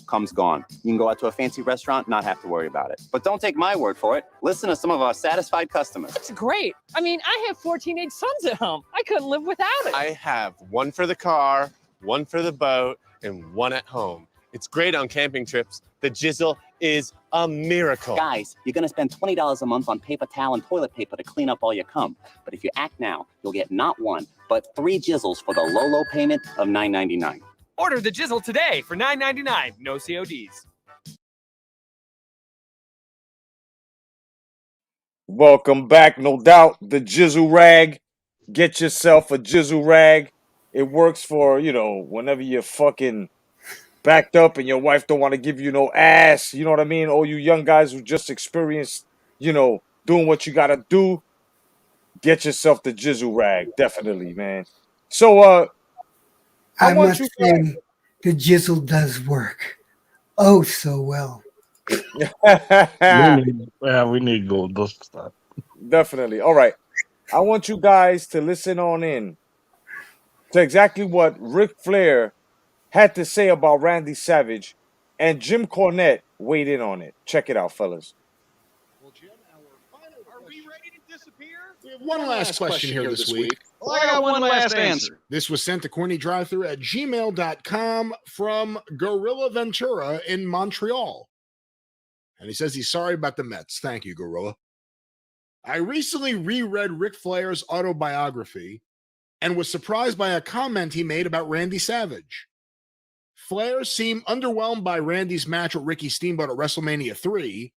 Cum's gone. You can go out to a fancy restaurant, not have to worry about it. But don't take my word for it. Listen to some of our satisfied customers. That's great. I mean, I have 4 teenage sons at home. I couldn't live without it. I have one for the car, one for the boat, and one at home. It's great on camping trips. The Jizzle is a miracle. Guys, you're going to spend $20 a month on paper towel and toilet paper to clean up all your cum. But if you act now, you'll get not one, but 3 Jizzles for the low payment of $9.99. Order the Jizzle today for $9.99. No CODs. Welcome back, no doubt. The Jizzle rag. Get yourself a Jizzle rag. It works for, whenever you're fucking backed up and your wife don't want to give you no ass. You know what I mean? All you young guys who just experienced, doing what you got to do. Get yourself the Jizzle rag. Definitely, man. So, I must say, the Jizzle does work. Oh, so well. We need gold. Those stuff. Definitely. All right. I want you guys to listen on in to exactly what Ric Flair had to say about Randy Savage, and Jim Cornette weighed in on it. Check it out, fellas. Well, Jim, are we ready to disappear? We have one last question here this week. Well, I got one last answer. This was sent to cornydrivethru@gmail.com from Gorilla Ventura in Montreal. And he says he's sorry about the Mets. Thank you, Gorilla. I recently reread Ric Flair's autobiography and was surprised by a comment he made about Randy Savage. Flair seemed underwhelmed by Randy's match with Ricky Steamboat at WrestleMania 3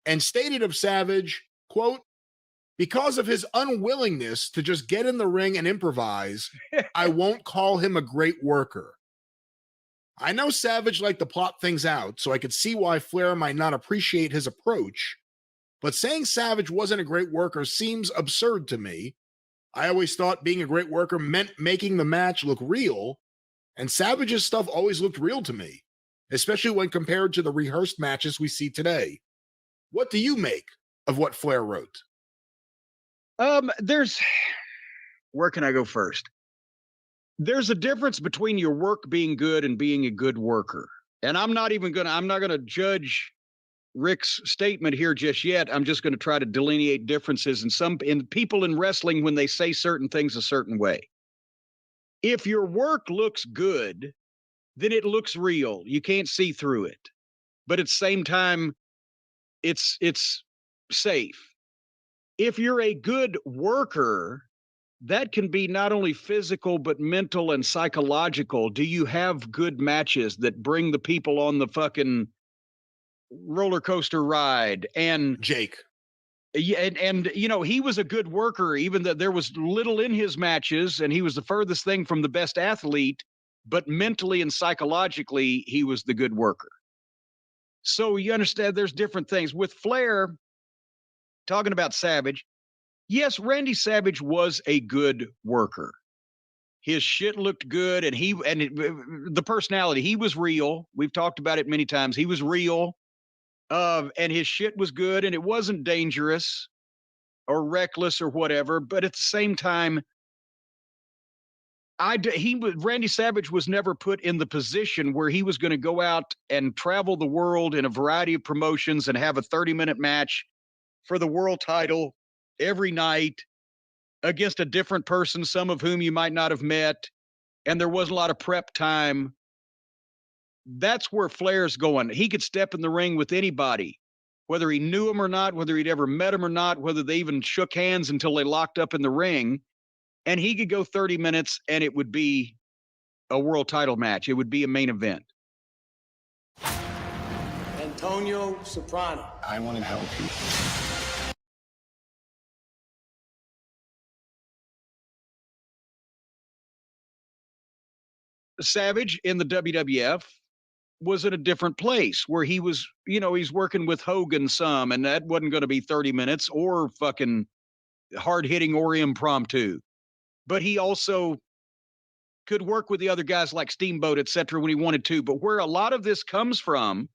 and stated of Savage, quote, "Because of his unwillingness to just get in the ring and improvise, I won't call him a great worker. I know Savage liked to plot things out, so I could see why Flair might not appreciate his approach, but saying Savage wasn't a great worker seems absurd to me. I always thought being a great worker meant making the match look real, and Savage's stuff always looked real to me, especially when compared to the rehearsed matches we see today. What do you make of what Flair wrote?" Where can I go first? There's a difference between your work being good and being a good worker. And I'm not going to judge Rick's statement here just yet. I'm just going to try to delineate differences in people in wrestling when they say certain things a certain way. If your work looks good, then it looks real. You can't see through it. But at the same time, it's safe. If you're a good worker, that can be not only physical, but mental and psychological. Do you have good matches that bring the people on the fucking roller coaster ride? And Jake. Yeah, and he was a good worker, even though there was little in his matches, and he was the furthest thing from the best athlete, but mentally and psychologically, he was the good worker. So you understand there's different things. With Flair, talking about Savage, yes, Randy Savage was a good worker. His shit looked good, and the personality, he was real. We've talked about it many times. He was real, and his shit was good, and it wasn't dangerous or reckless or whatever. But at the same time, Randy Savage was never put in the position where he was going to go out and travel the world in a variety of promotions and have a 30-minute match for the world title every night against a different person, some of whom you might not have met, and there wasn't a lot of prep time. That's where Flair's going. He could step in the ring with anybody, whether he knew him or not, whether he'd ever met him or not, whether they even shook hands until they locked up in the ring, and he could go 30 minutes and it would be a world title match. It would be a main event. Antonio Soprano. I want to help you. Savage in the WWF was in a different place where he was, he's working with Hogan some, and that wasn't going to be 30 minutes or fucking hard hitting or impromptu. But he also could work with the other guys like Steamboat, etc., when he wanted to. But where a lot of this comes from,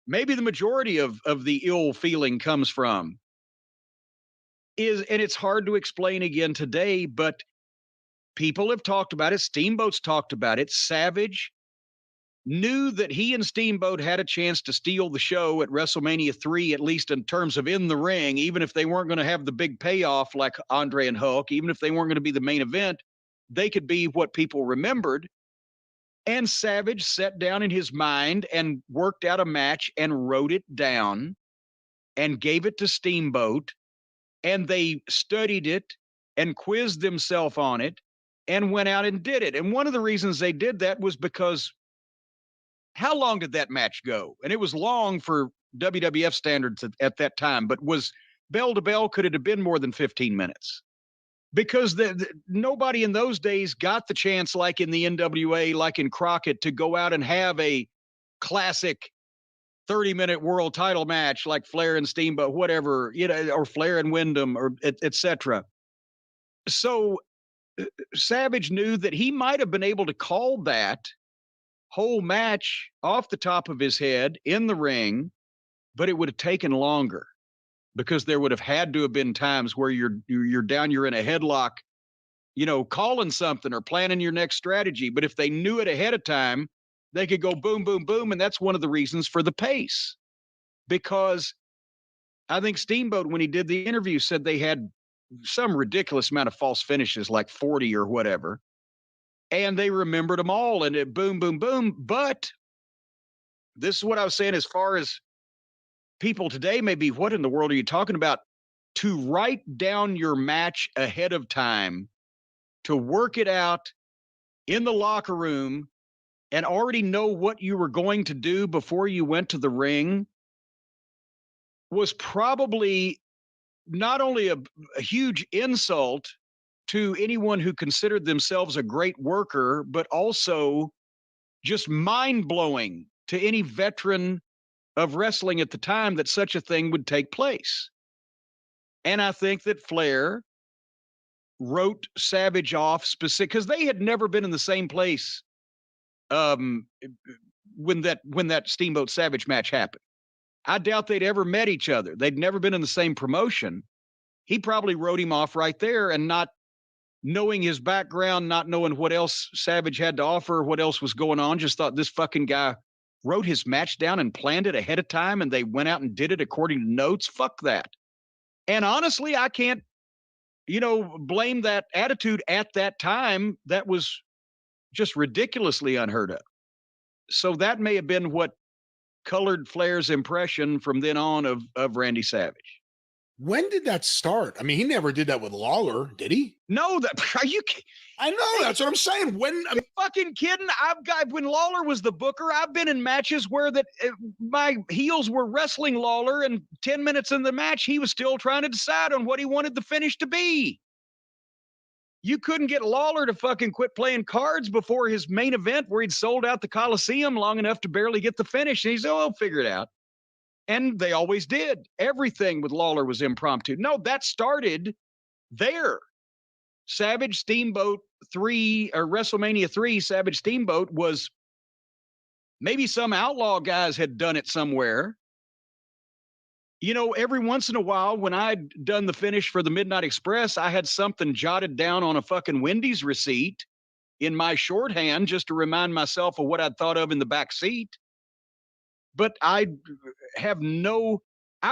maybe the majority of the ill feeling comes from, and it's hard to explain again today, but people have talked about it. Steamboat's talked about it. Savage knew that he and Steamboat had a chance to steal the show at WrestleMania 3, at least in terms of in the ring, even if they weren't going to have the big payoff like Andre and Hulk, even if they weren't going to be the main event. they could be what people remembered. And Savage sat down in his mind and worked out a match and wrote it down and gave it to Steamboat, and they studied it and quizzed themselves on it and went out and did it. And one of the reasons they did that was because how long did that match go? And it was long for WWF standards at that time, but was bell to bell, could it have been more than 15 minutes? Because nobody in those days got the chance, like in the NWA, like in Crockett, to go out and have a classic 30-minute world title match like Flair and Steamboat, whatever, or Flair and Wyndham, or et cetera. So Savage knew that he might have been able to call that whole match off the top of his head in the ring, but it would have taken longer. Because there would have had to have been times where you're down, you're in a headlock, calling something or planning your next strategy. But if they knew it ahead of time, they could go boom, boom, boom. And that's one of the reasons for the pace. Because I think Steamboat, when he did the interview, said they had some ridiculous amount of false finishes, like 40 or whatever. And they remembered them all, and it boom, boom, boom. But this is what I was saying, as far as people today may be, what in the world are you talking about? To write down your match ahead of time, to work it out in the locker room and already know what you were going to do before you went to the ring, was probably not only a huge insult to anyone who considered themselves a great worker, but also just mind-blowing to any veteran of wrestling at the time that such a thing would take place. And I think that Flair wrote Savage off specific, because they had never been in the same place when that Steamboat Savage match happened. I doubt they'd ever met each other. They'd never been in the same promotion. He probably wrote him off right there, and not knowing his background, not knowing what else Savage had to offer, what else was going on, just thought this fucking guy wrote his match down and planned it ahead of time, and they went out and did it according to notes. Fuck that. And honestly, I can't, blame that attitude at that time. That was just ridiculously unheard of. So that may have been what colored Flair's impression from then on of Randy Savage. When did that start? I mean, he never did that with Lawler, did he? No, are you? I know, that's what I'm saying. When I'm fucking kidding. When Lawler was the booker, I've been in matches where my heels were wrestling Lawler, and 10 minutes in the match, he was still trying to decide on what he wanted the finish to be. You couldn't get Lawler to fucking quit playing cards before his main event, where he'd sold out the Coliseum long enough to barely get the finish. And he said, I'll figure it out. And they always did. Everything with Lawler was impromptu. No, that started there. Savage Steamboat 3, or WrestleMania 3, Savage Steamboat was, maybe some outlaw guys had done it somewhere. Every once in a while, when I'd done the finish for the Midnight Express, I had something jotted down on a fucking Wendy's receipt in my shorthand just to remind myself of what I'd thought of in the back seat. But I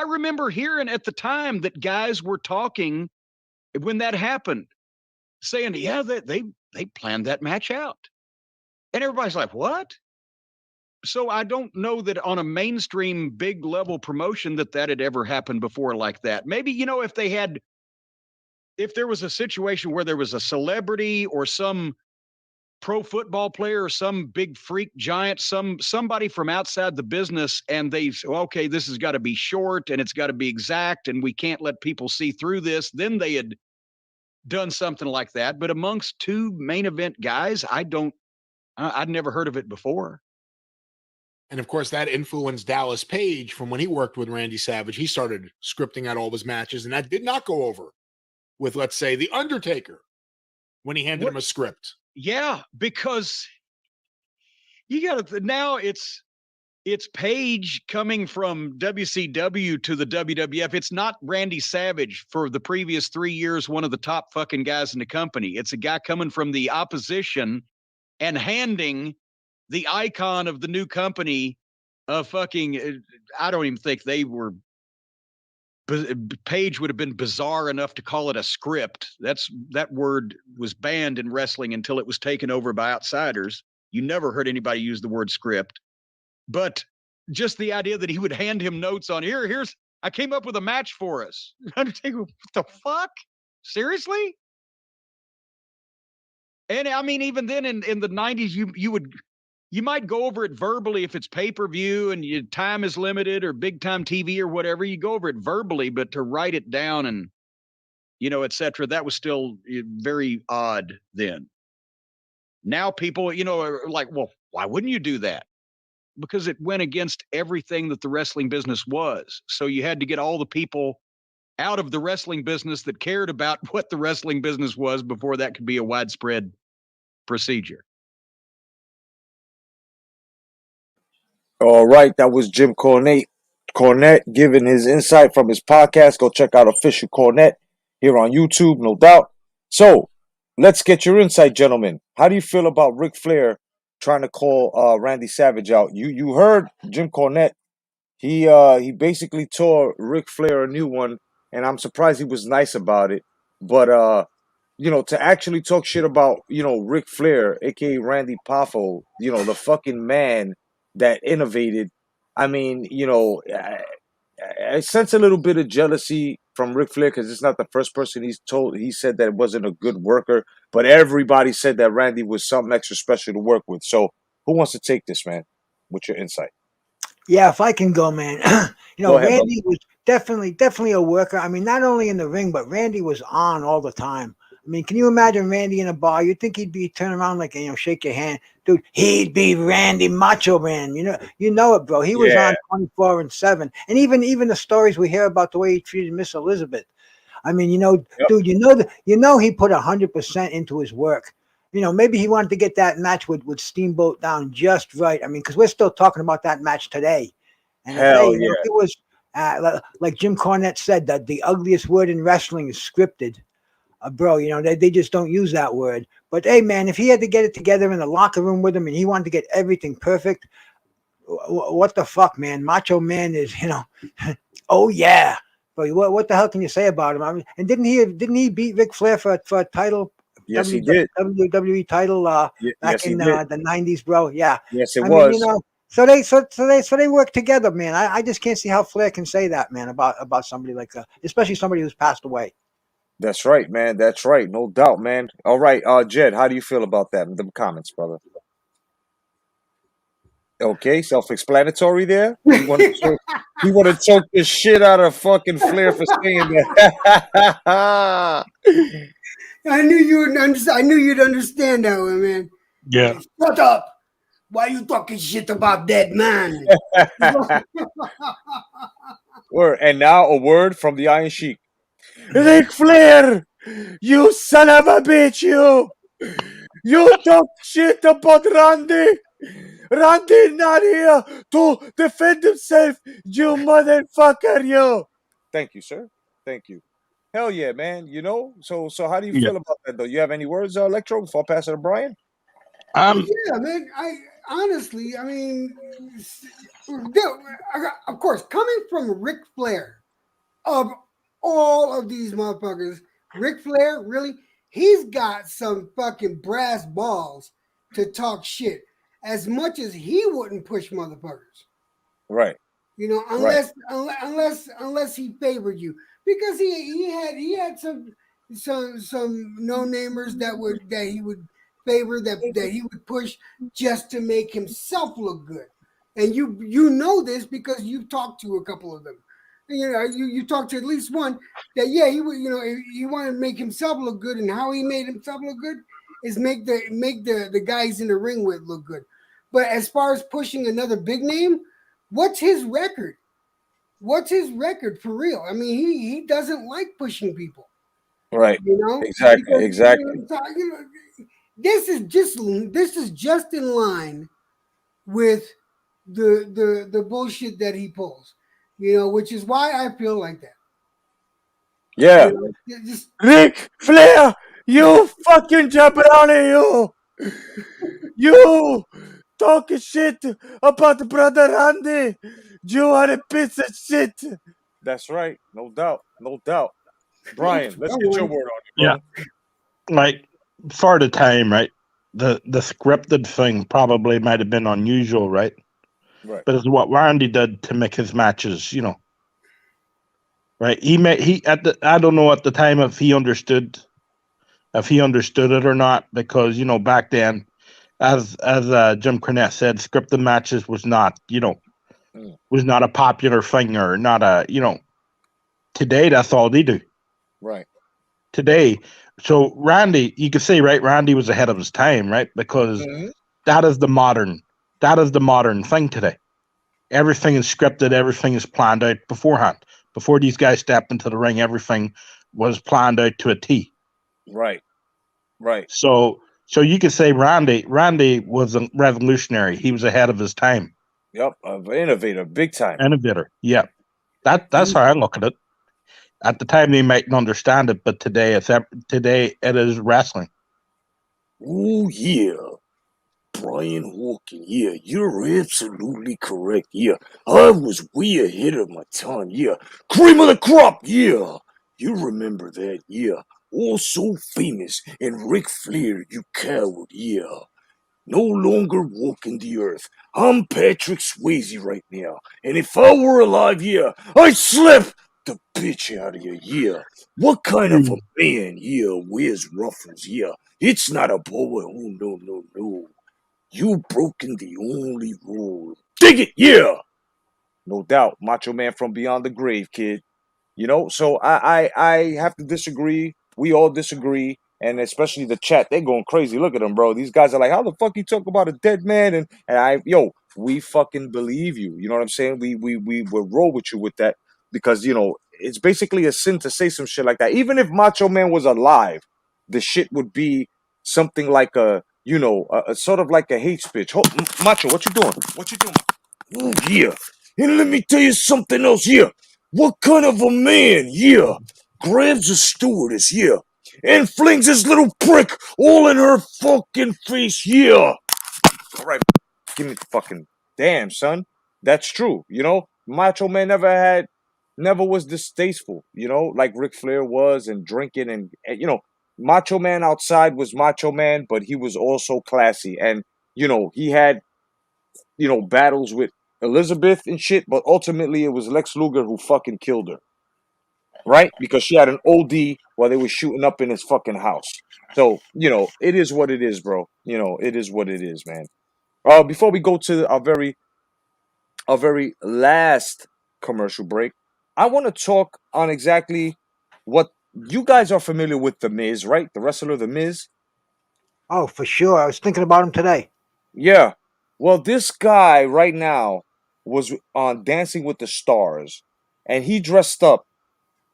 remember hearing at the time that guys were talking when that happened, saying, yeah, they planned that match out. And everybody's like, what? So I don't know that on a mainstream big level promotion that had ever happened before like that. Maybe, if there was a situation where there was a celebrity or some pro football player or some big freak giant, somebody from outside the business, and they say, okay, this has got to be short and it's got to be exact and we can't let people see through this, then they had done something like that. But amongst two main event guys, I'd never heard of it before. And of course, that influenced Dallas Page from when he worked with Randy Savage. He started scripting out all of his matches, and that did not go over with, let's say, The Undertaker when he handed him a script. Yeah, because now it's Page coming from WCW to the WWF. It's not Randy Savage for the previous 3 years, one of the top fucking guys in the company. It's a guy coming from the opposition and handing the icon of the new company a fucking, I don't even think they were Page would have been bizarre enough to call it a script. That word was banned in wrestling until it was taken over by outsiders. You never heard anybody use the word script. But just the idea that he would hand him notes on I came up with a match for us. Undertaker, what the fuck? Seriously? And I mean, even then in the 90s, you might go over it verbally if it's pay-per-view and your time is limited or big time TV or whatever. You go over it verbally, but to write it down and, et cetera, that was still very odd then. Now people, are like, well, why wouldn't you do that? Because it went against everything that the wrestling business was. So you had to get all the people out of the wrestling business that cared about what the wrestling business was before that could be a widespread procedure. All right, that was Jim Cornette giving his insight from his podcast. Go check out Official Cornette here on YouTube, no doubt. So, let's get your insight, gentlemen. How do you feel about Ric Flair trying to call Randy Savage out? You heard Jim Cornette. He basically tore Ric Flair a new one, and I'm surprised he was nice about it. But to actually talk shit about Ric Flair, aka Randy Poffo, the fucking man that innovated. I mean, I sense a little bit of jealousy from Ric Flair because it's not the first person he said that wasn't a good worker, but everybody said that Randy was something extra special to work with. So who wants to take this, man? What's your insight? Yeah, if I can go, man. Go ahead, Randy was definitely a worker. I mean, not only in the ring, but Randy was on all the time. I mean, can you imagine Randy in a bar? You'd think he'd be turning around like, shake your hand. Dude, he'd be Randy Macho Man. You know it, bro. He was on 24/7. And even the stories we hear about the way he treated Miss Elizabeth. I mean, dude, he put 100% into his work. Maybe he wanted to get that match with Steamboat down just right. I mean, because we're still talking about that match today. And it was like Jim Cornette said, that the ugliest word in wrestling is scripted. Bro, they just don't use that word. But hey, man, if he had to get it together in the locker room with him and he wanted to get everything perfect, what the fuck, man? Macho Man is, oh yeah. But what the hell can you say about him? I mean, and didn't he beat Ric Flair for a title? Yes, he did. WWE title back in the 90s, bro. Yeah. Yes, it was. Mean, so they work together, man. I just can't see how Flair can say that, man, about somebody like especially somebody who's passed away. That's right, man. That's right. No doubt, man. All right, Jed, how do you feel about that in the comments, brother? Okay, self-explanatory there. You want to choke the shit out of fucking Flair for saying that. I knew you'd understand that one, man. Yeah. Shut up. Why you talking shit about that man? Word. And now a word from the Iron Sheik. Ric Flair, you son of a bitch, you! You talk shit about Randy! Randy not here to defend himself, you motherfucker, you! Thank you, sir. Thank you. Hell yeah, man. So how do you feel about that, though? You have any words, Electro, before I pass it to Brian? Yeah, man. Honestly, I mean, of course, coming from Ric Flair, of all of these motherfuckers, Ric Flair, really, he's got some fucking brass balls to talk shit. As much as he wouldn't push motherfuckers, right? Unless he favored you, because he had some no-namers that he would favor, that he would push just to make himself look good. And you know this because you've talked to a couple of them. You talked to at least one that he would, he wanted to make himself look good, and how he made himself look good is make the guys in the ring with look good. But as far as pushing another big name, what's his record? What's his record for real? I mean, he doesn't like pushing people. Right. Exactly. This is just in line with the bullshit that he pulls. Which is why I feel like that. Yeah. Ric Flair, you fucking jabroni, you talking shit about brother Randy. You are a piece of shit. That's right. No doubt. No doubt. Brian, let's That get your one. word on it, Yeah, brother. like for the time, right? The scripted thing probably might have been unusual, right? Right. But it's what Randy did to make his matches, right? I don't know at the time if he understood it or not, because back then, as Jim Cornette said, scripted matches was not was not a popular thing, or not a today that's all they do Right. today. So Randy, you could say, right, Randy was ahead of his time, right? Because Mhm. that is the modern thing today. Everything is scripted, everything is planned out beforehand. Before these guys step into the ring, everything was planned out to a T. Right. Right. So you could say Randy was a revolutionary. He was ahead of his time. Yep. An innovator, big time. Innovator. Yeah. That's how I look at it. At the time they mightn't understand it, but today it is wrestling. Oh, yeah. Brian Hawkin, yeah, you're absolutely correct. Yeah, I was way ahead of my time. Yeah, cream of the crop. Yeah, you remember that. Yeah, all so famous. And Ric Flair, you coward. Yeah, no longer walking the earth. I'm Patrick Swayze right now. And if I were alive, yeah, I'd slap the bitch out of you. Yeah, what kind of a man? Yeah, wears ruffles. Yeah, it's not a boy. Oh, no, no, no. You broken the only rule. Dig it, yeah. No doubt. Macho Man from beyond the grave, kid. So I have to disagree. We all disagree. And especially the chat, they're going crazy. Look at them, bro. These guys are like, how the fuck you talk about a dead man? And we fucking believe you. You know what I'm saying? We will roll with you with that, because it's basically a sin to say some shit like that. Even if Macho Man was alive, the shit would be something like a sort of like a hate speech. Macho, what you doing? What you doing? Oh, yeah. And let me tell you something else, yeah. What kind of a man, yeah, grabs a stewardess, yeah, and flings his little prick all in her fucking face, yeah. All right, give me the fucking damn, son. That's true. Macho Man never was distasteful. Like Ric Flair was, and drinking, and Macho Man outside was Macho Man, but he was also classy, and he had battles with Elizabeth and shit, but ultimately it was Lex Luger who fucking killed her, right? Because she had an OD while they were shooting up in his fucking house. So it is what it is, bro. It is what it is, man. Before we go to our very last commercial break, I want to talk on exactly what you guys are familiar with, The Miz, right? The wrestler The Miz. Oh, for sure. I was thinking about him today. Yeah. Well, this guy right now was on Dancing with the Stars, and he dressed up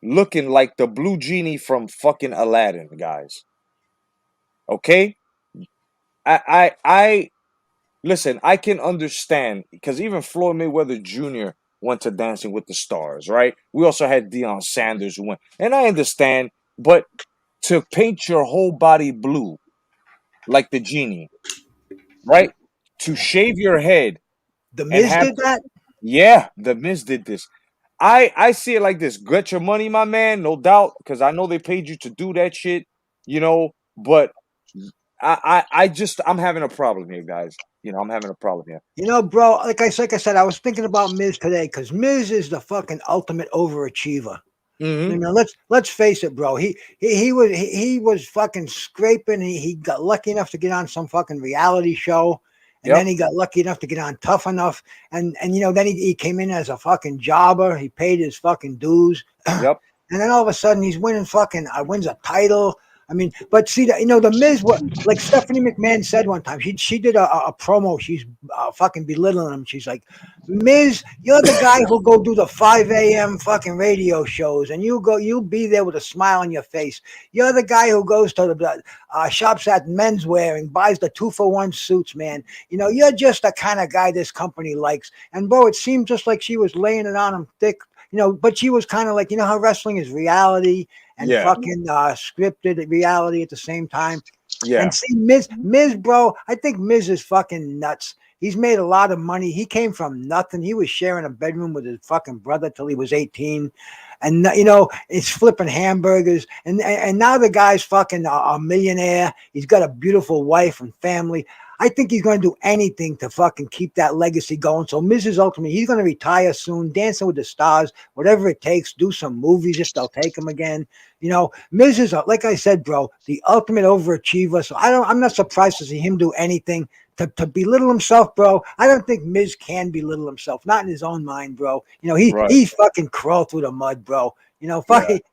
looking like the blue genie from fucking Aladdin, guys. Okay? I listen, I can understand, because even Floyd Mayweather Jr. went to Dancing with the Stars, right? We also had Deion Sanders who went. And I understand, but to paint your whole body blue like the genie, right? To shave your head The and Miz have did that? yeah, the Miz did this. I see it like this. Get your money, my man, no doubt, because I know they paid you to do that shit, but I'm having a problem here, guys. I'm having a problem here. Bro, like I said, I was thinking about Miz today because Miz is the fucking ultimate overachiever. Mm-hmm. Let's face it, bro. He was fucking scraping. He got lucky enough to get on some fucking reality show, and then he got lucky enough to get on Tough Enough, and then he came in as a fucking jobber. He paid his fucking dues. Yep. And then all of a sudden he's winning wins a title. I mean, but see that the Miz, what like Stephanie McMahon said one time, she did a promo. She's fucking belittling him. She's like, Miz, you're the guy who'll go do the 5 a.m. fucking radio shows, and you'll be there with a smile on your face. You're the guy who goes to the shops at menswear and buys the 2-for-1 suits, man. You're just the kind of guy this company likes. And bro, it seemed just like she was laying it on him thick. But she was kind of like, how wrestling is reality and fucking scripted reality at the same time. Yeah. And see, Miz, bro, I think Miz is fucking nuts. He's made a lot of money. He came from nothing. He was sharing a bedroom with his fucking brother till he was 18. And, you know, it's flipping hamburgers. And now the guy's fucking a millionaire. He's got a beautiful wife and family. I think he's going to do anything to fucking keep that legacy going. So Mrs. Ultimate, he's going to retire soon, Dancing with the Stars, whatever it takes, do some movies if they'll take him again. You know, Miz is, like I said, bro, the ultimate overachiever. So I'm not surprised to see him do anything to belittle himself, bro. I don't think Miz can belittle himself, not in his own mind, bro. You know, he fucking crawled through the mud, bro. You know,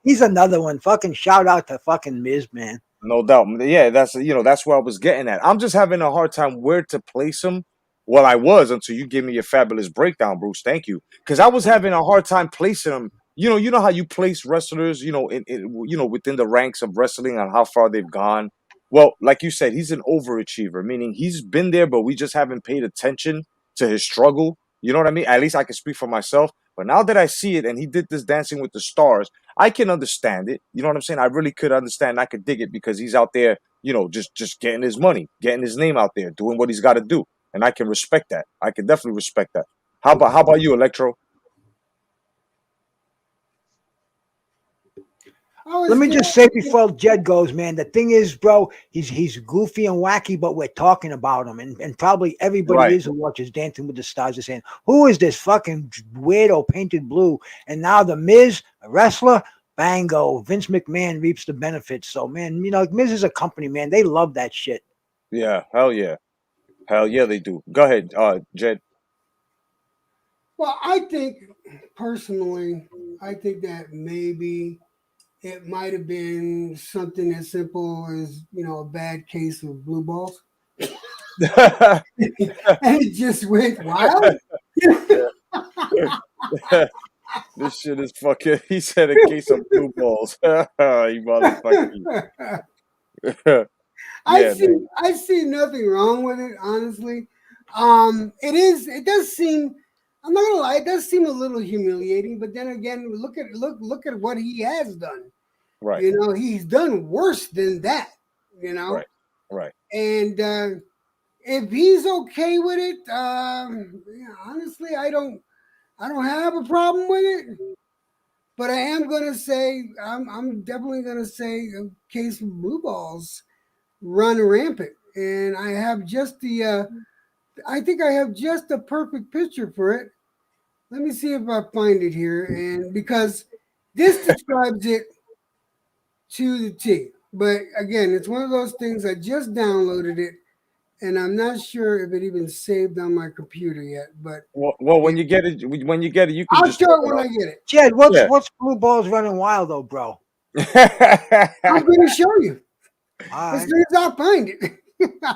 he's another one. Fucking shout out to fucking Miz, man. No doubt. Yeah, that's where I was getting at. I'm just having a hard time where to place him. Well, I was until you gave me a fabulous breakdown, Bruce. Thank you. Because I was having a hard time placing him. You know how you place wrestlers, within the ranks of wrestling and how far they've gone. Well, like you said, he's an overachiever, meaning he's been there, but we just haven't paid attention to his struggle. You know what I mean? At least I can speak for myself. But now that I see it, and he did this Dancing with the Stars, I can understand it. You know what I'm saying? I really could understand. I could dig it because he's out there, just getting his money, getting his name out there, doing what he's got to do, and I can respect that. I can definitely respect that. How about you, Electro? Let me just say before Jed goes, man, the thing is, bro, he's goofy and wacky, but we're talking about him. And probably everybody is who watches Dancing with the Stars is saying, who is this fucking weirdo painted blue? And now the Miz, a wrestler, bango, Vince McMahon reaps the benefits. So, man, Miz is a company, man. They love that shit. Yeah, hell yeah. Hell yeah, they do. Go ahead, Jed. Well, I think, personally, that maybe it might have been something as simple as, a bad case of blue balls. And it just went wild. This shit is fucking, he said a case of blue balls. You motherfucker. I see nothing wrong with it, honestly. It does seem, I'm not gonna lie, it does seem a little humiliating, but then again, look at what he has done. Right. He's done worse than that, Right. And if he's okay with it, honestly, I don't have a problem with it. But I am gonna say, I'm definitely gonna say a case of blue balls run rampant. And I have just I think I have just the perfect picture for it. Let me see if I find it here. And because this describes it to the T. But again, it's one of those things, I just downloaded it and I'm not sure if it even saved on my computer yet. But when you get it, you can I'll just show it when I get it. Jed, what's blue balls running wild though, bro? I'm gonna show you. As soon as I find it.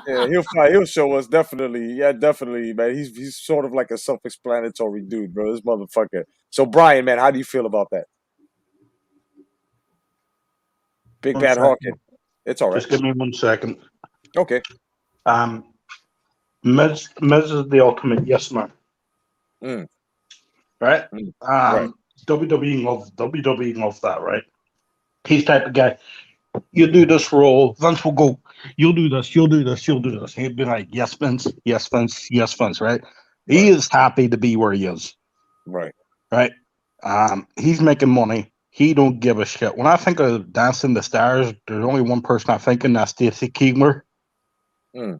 Yeah, he'll show us definitely. Yeah, definitely, man. He's sort of like a self-explanatory dude, bro. This motherfucker. So Brian, man, how do you feel about that? Big Bad Hawkin. It's all right. Just give me 1 second. Okay. Miz is the ultimate yes man. Right? Right. WWE loves that, right? He's the type of guy. You do this role, Vince will go, you'll do this, you'll do this, you'll do this. He'd be like, yes, Vince, yes, Vince, yes, Vince, right? He is happy to be where he is. Right. Right? He's making money. He don't give a shit. When I think of Dancing the Stars, there's only one person I think, and that's Stacy Keebler. Oh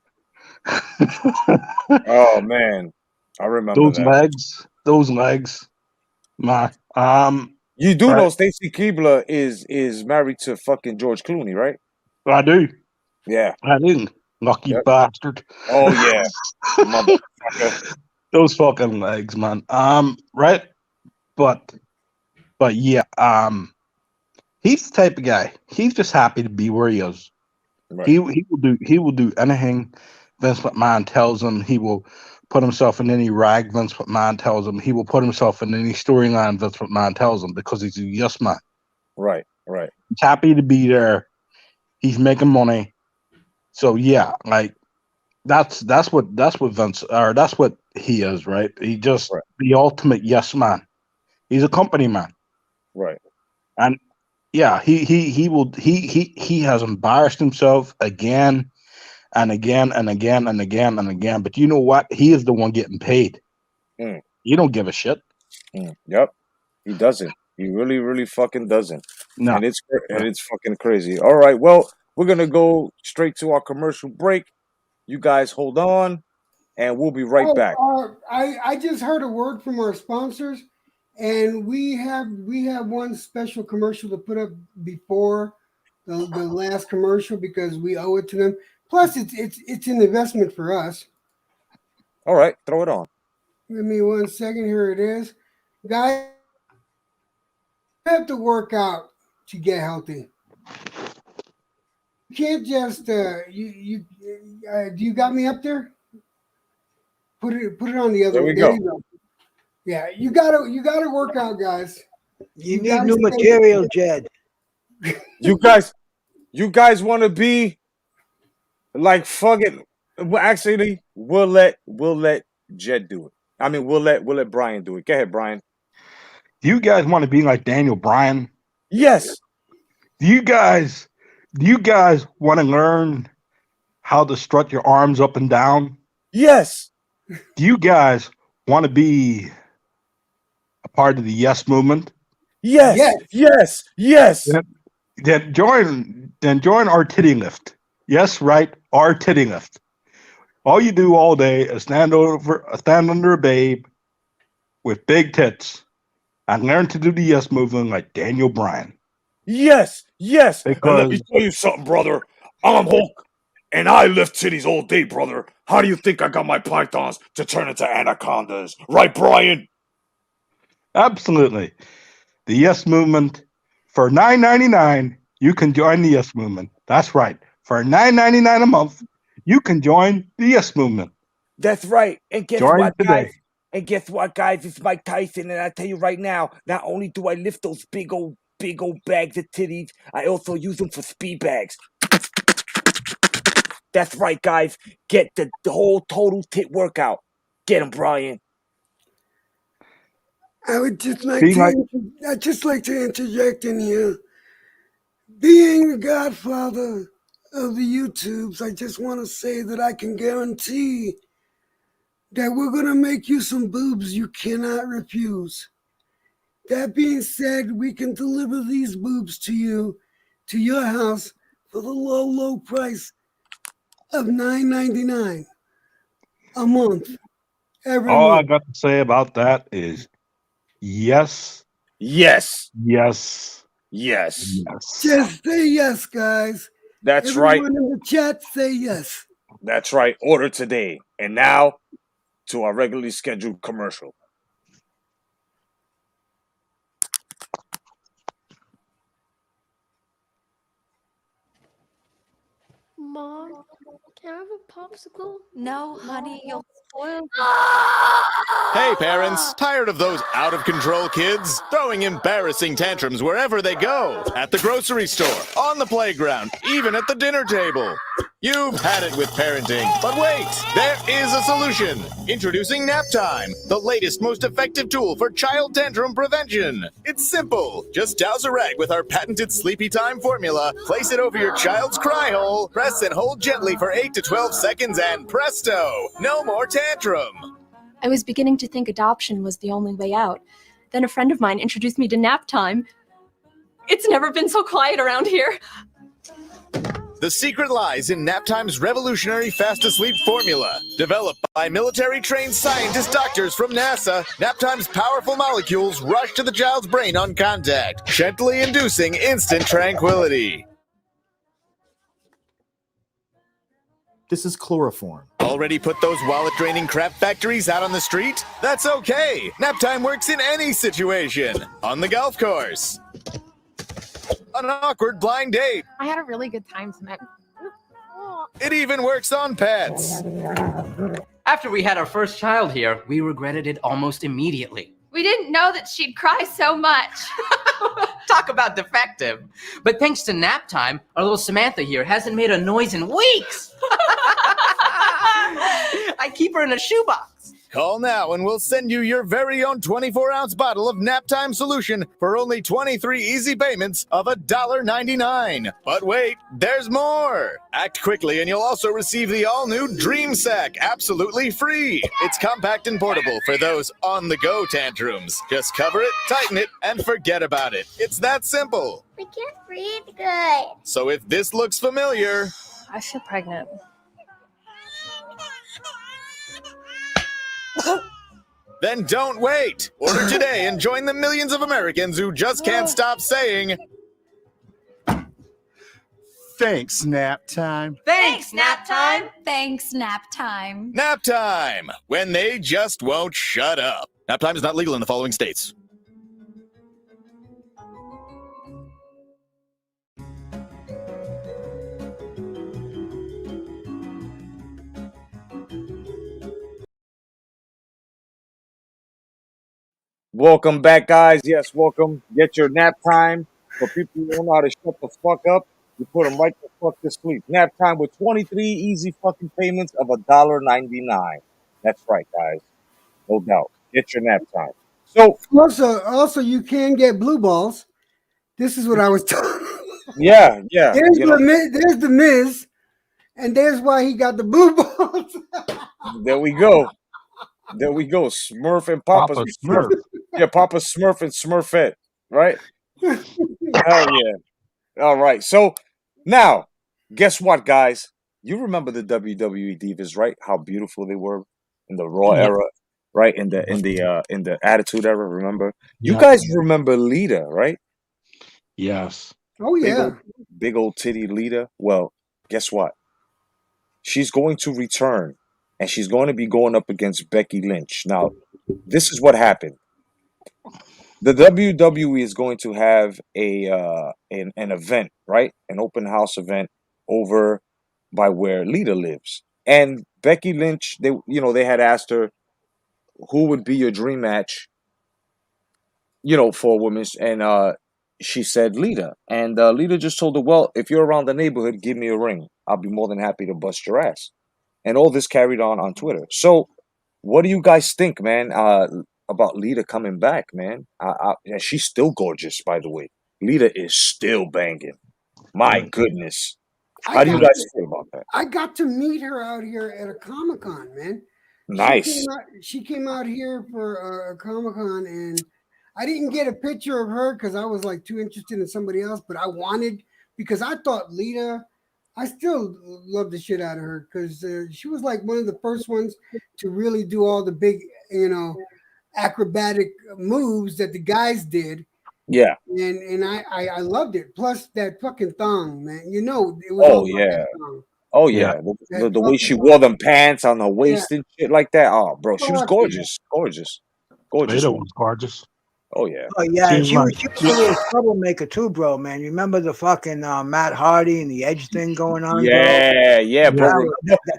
man, I remember those legs, man. You do know Stacy Keebler is married to fucking George Clooney, right? I do. Yeah, I didn't. Lucky bastard. Oh yeah, motherfucker. Those fucking legs, man. Right, but yeah, he's the type of guy. He's just happy to be where he is. Right. He will do anything Vince McMahon tells him. He will put himself in any rag Vince McMahon tells him. He will put himself in any storyline Vince McMahon tells him because he's a yes man. Right. He's happy to be there. He's making money. So yeah, like that's what Vince, or that's what he is, right? He just the ultimate yes man. He's a company man. Right. And yeah, he has embarrassed himself again and again and again and again and again. But you know what? He is the one getting paid. Mm. You don't give a shit. Yep, he doesn't. He really, really fucking doesn't. No. And it's fucking crazy. All right, well, we're gonna go straight to our commercial break. You guys hold on, and we'll be right back. I just heard a word from our sponsors, and we have one special commercial to put up before the last commercial because we owe it to them. Plus, it's an investment for us. All right, throw it on. Give me 1 second. Here it is, guys. You have to work out to get healthy. You can't just do you got me up there? Put it on the other. There we go. You go. Yeah, you gotta work out, guys. You need new material, Jed. You guys want to be like fucking? Well, actually, we'll let Jed do it. I mean, we'll let Brian do it. Go ahead, Brian. Do you guys want to be like Daniel Bryan? Yes. Do you guys want to learn how to strut your arms up and down? Yes. Do you guys want to be a part of the Yes movement? Yes. Yes. Then join our titty lift. Yes, right, our titty lift. All you do all day is stand under a babe with big tits and learn to do the Yes movement like Daniel Bryan. Yes. Because And let me tell you something, brother. I'm Hulk, and I lift titties all day, brother. How do you think I got my pythons to turn into anacondas? Right, Brian? Absolutely. The Yes movement. For $9.99, you can join the Yes movement. That's right. For $9.99 a month, you can join the Yes movement. That's right. And guess Join what, today. guys? And guess what, guys? It's Mike Tyson, and I tell you right now, not only do I lift those big old bags of titties, I also use them for speed bags. That's right, guys. Get the whole total tit workout. Get him, Brian. I would just I'd just like to interject in here. Being the godfather of the YouTubes, I just want to say that I can guarantee that we're going to make you some boobs you cannot refuse. That being said, we can deliver these boobs to you, to your house, for the low price of $9.99 a month. Every All I month. got to say about that is yes. Yes. Yes. Yes. Yes. Just say yes, guys. That's Everyone right. in the chat, say yes. That's right. Order today. And now to our regularly scheduled commercial. Mom, can I have a popsicle? No, honey, you'll spoil. Hey parents, tired of those out-of-control kids? Throwing embarrassing tantrums wherever they go. At the grocery store, on the playground, even at the dinner table. You've had it with parenting, but wait, there is a solution. Introducing Nap Time, the latest, most effective tool for child tantrum prevention. It's simple. Just douse a rag with our patented Sleepy Time formula, place it over your child's cry hole, press and hold gently for 8 to 12 seconds, and presto, no more tantrum. I was beginning to think adoption was the only way out. Then a friend of mine introduced me to Nap Time. It's never been so quiet around here. The secret lies in Naptime's revolutionary fast-to-sleep formula. Developed by military-trained scientist doctors from NASA, Naptime's powerful molecules rush to the child's brain on contact, gently inducing instant tranquility. This is chloroform. Already put those wallet-draining crap factories out on the street? That's okay! Naptime works in any situation. On the golf course. An awkward blind date. I had a really good time tonight. It even works on pets. After we had our first child here, we regretted it almost immediately. We didn't know that she'd cry so much. Talk about defective. But thanks to Nap Time, our little Samantha here hasn't made a noise in weeks. I keep her in a shoebox. Call now and we'll send you your very own 24-ounce bottle of Naptime Solution for only 23 easy payments of $1.99. But wait, there's more. Act quickly and you'll also receive the all-new Dream Sack absolutely free. It's compact and portable for those on-the-go tantrums. Just cover it, tighten it, and forget about it. It's that simple. We can't breathe good. So if this looks familiar, I feel pregnant. then don't wait. Order today and join the millions of Americans who just can't stop saying, thanks, nap time. Thanks, nap time. Thanks, nap time. Nap time, when they just won't shut up. Nap time is not legal in the following states. Welcome back, guys. Yes, welcome. Get your nap time. For people who don't know how to shut the fuck up, you put them right the fuck to sleep. Nap time with 23 easy fucking payments of $1.99. That's right, guys. No doubt. Get your nap time. So also you can get blue balls. This is what I was talking. yeah. There's the Miz, and there's why he got the blue balls. There we go. Smurf and Papa Smurf. Yeah, Papa Smurf and Smurfette. Right? Hell yeah. All right. So now, guess what, guys? You remember the WWE Divas, right? How beautiful they were in the Raw era, right? In the Attitude era. Remember? You guys remember Lita, right? Yes. Oh yeah. Big old titty Lita. Well, guess what? She's going to return, and she's going to be going up against Becky Lynch. Now, this is what happened. The WWE is going to have an event, right? An open house event over by where Lita lives. And Becky Lynch, they had asked her who would be your dream match, for women's, and she said Lita. And Lita just told her, well, if you're around the neighborhood, give me a ring. I'll be more than happy to bust your ass. And all this carried on Twitter. So what do you guys think, man, about Lita coming back, man? Yeah, she's still gorgeous, by the way. Lita is still banging. My goodness. How do you guys feel about that? I got to meet her out here at a Comic-Con, man. Nice. She came out here for a Comic-Con, and I didn't get a picture of her because I was like too interested in somebody else, but I wanted, because I thought Lita, I still love the shit out of her because she was like one of the first ones to really do all the big, acrobatic moves that the guys did. Yeah. And I loved it. Plus that fucking thong, man. It was Oh yeah. Oh yeah. The way she wore them pants on her waist and shit like that. Oh, bro, she was gorgeous. Gorgeous. Lita was gorgeous. Oh yeah. Oh yeah, she was a troublemaker too, bro. Man, you remember the fucking Matt Hardy and the Edge thing going on? Yeah, bro.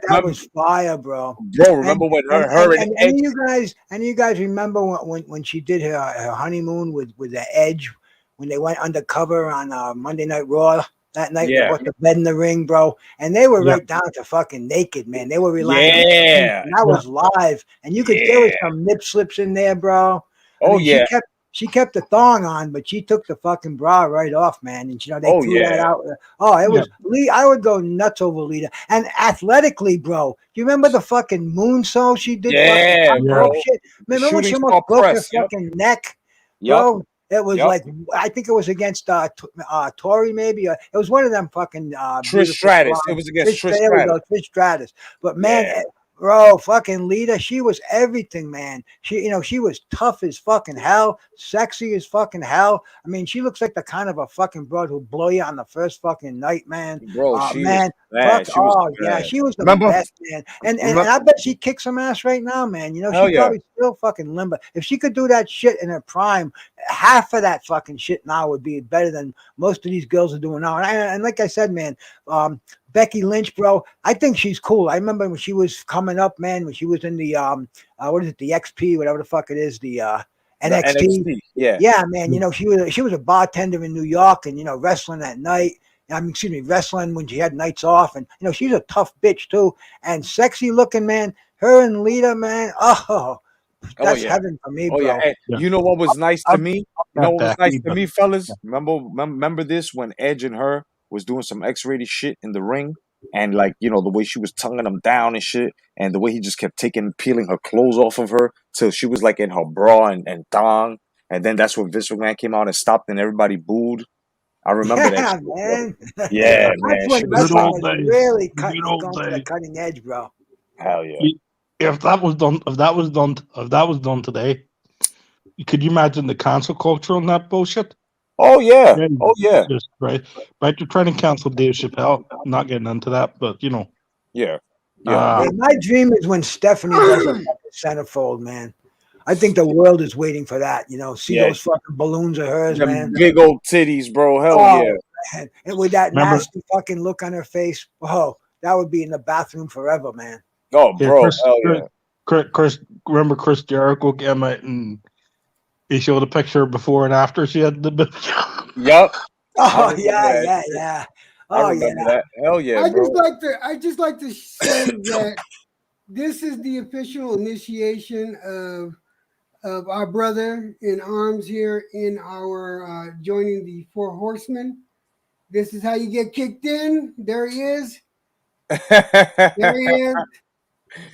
That was fire, bro. Bro, remember when her and Edge? And you guys remember when she did her honeymoon with the Edge, when they went undercover on Monday Night Raw that night? Yeah. They went to bed in the ring, bro, and they were right down to fucking naked, man. They were relying. And that was live, and you could there was some nip slips in there, bro. She kept the thong on, but she took the fucking bra right off, man. And they threw that out. Oh, it was I would go nuts over Lita. And athletically, bro, do you remember the fucking moonsault she did? Bro. Shit. Remember when she almost broke her fucking neck? Bro, it was like, I think it was against Tori, maybe. It was one of them fucking Trish Stratus. It was against Trish Stratus. There we go, Trish Stratus. But man, bro, fucking Lita, she was everything, man. She was tough as fucking hell, sexy as fucking hell. I mean, she looks like the kind of a fucking broad who'll blow you on the first fucking night, man. Bro, she was the best, man. And I bet she kicks some ass right now, man. She's probably still fucking limber. If she could do that shit in her prime, half of that fucking shit now would be better than most of these girls are doing now. And like I said, man, Becky Lynch, bro, I think she's cool. I remember when she was coming up, man, when she was in the the XP, whatever the fuck it is, the NXT. Yeah, man. She was a bartender in New York, and wrestling at night. Wrestling when she had nights off, and she's a tough bitch too, and sexy looking, man. her and Lita, man. Oh, Oh that's yeah. heaven for me, Oh yeah. bro. Hey, you know what was nice to me? You know Not what was Becky, nice to but me, fellas? Remember this when Edge and her was doing some X-rated shit in the ring, and like the way she was tonguing him down and shit, and the way he just kept peeling her clothes off of her till she was like in her bra and thong, and then that's when Vince McMahon came out and stopped, and everybody booed. I remember that Yeah, shit, bro. man. Yeah, That's man. She when was good wrestling old was days. really The good old going to the days. cutting edge, bro. hell yeah. If that was done, today, could you imagine the cancel culture on that bullshit? Oh yeah. Yeah, Oh yeah. just right. They're trying to cancel Dave Chappelle. Not getting into that, but Yeah. uh, Hey, my dream is when Stephanie does a fucking centerfold, man. I think the world is waiting for that. See Yeah. those fucking balloons of hers, Them man. big old titties, bro. Hell Oh, yeah. man. And with that remember, nasty fucking look on her face, oh, that would be in the bathroom forever, man. Oh, yeah, bro. Hell yeah. Chris, remember Chris Jericho came out and he showed a picture before and after she had the. Yup. I Oh remember yeah, that yeah, shit. yeah. I Oh remember yeah. that. Hell yeah, I bro. just like to say that this is the official initiation of our brother in arms here in our joining the Four Horsemen. This is how you get kicked in. There he is. There he is.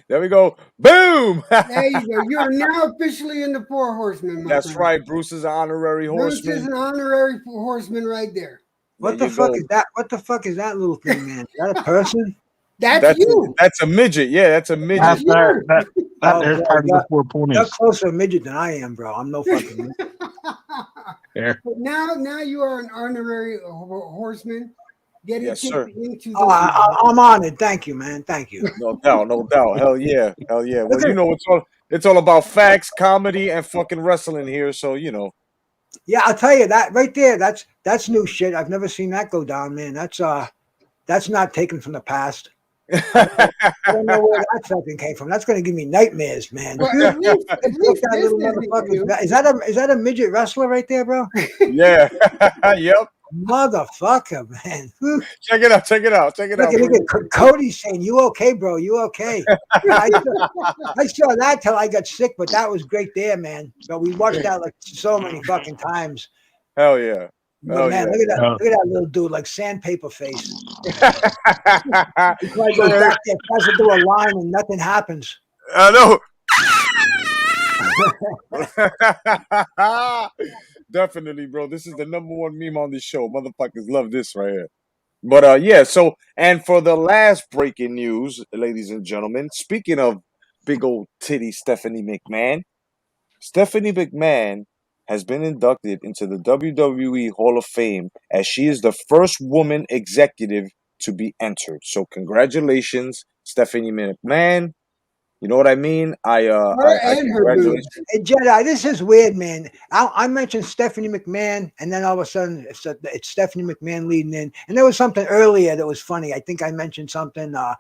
There we go. Boom. There you go. You are now officially in the Four Horsemen, my That's friend. right. Bruce is an honorary Bruce is horseman. an honorary horseman right there. There What the you fuck go. is that? What the fuck is that little thing, man? Is that a person? That's you. That's a midget. Yeah, that's a midget. That's you. That there's bro, part of the Four you're Ponies. closer to midget than I am, bro. I'm no fucking midget. Yeah. But now you are an honorary horseman, getting Yes, kicked sir. into Oh, the. I'm honored. Thank you, man. Thank you. No doubt. No doubt. Hell yeah. Hell yeah. Well, Look at it's all about facts, comedy, and fucking wrestling here. So Yeah, I'll tell you that right there. That's new shit. I've never seen that go down, man. That's not taken from the past. I don't know where that fucking came from. That's going to give me nightmares, man. Well, at least That this little isn't motherfucker. new. Is that a midget wrestler right there, bro? Yeah. Yep. Motherfucker, man. Whew. Check it out. Check it out. Check it out. Look Bruce. at Cody saying, "You okay, bro? You okay?" Yeah, I saw that till I got sick, but that was great there, man. So we watched that like so many fucking times. Hell yeah. But Hell man, yeah. look at that little dude, like sandpaper face. He probably goes back there, tries to do a line, and nothing happens. I know. Definitely, bro. This is the number one meme on this show. Motherfuckers love this right here. But yeah, so and for the last breaking news, ladies and gentlemen, speaking of big old titty Stephanie McMahon has been inducted into the WWE Hall of Fame as she is the first woman executive to be entered. So congratulations, Stephanie McMahon. You know what I mean? I And her congratulations. boobs. Hey, Jedi, this is weird, man. I mentioned Stephanie McMahon, and then all of a sudden it's Stephanie McMahon leading in. And there was something earlier that was funny. I think I mentioned something. I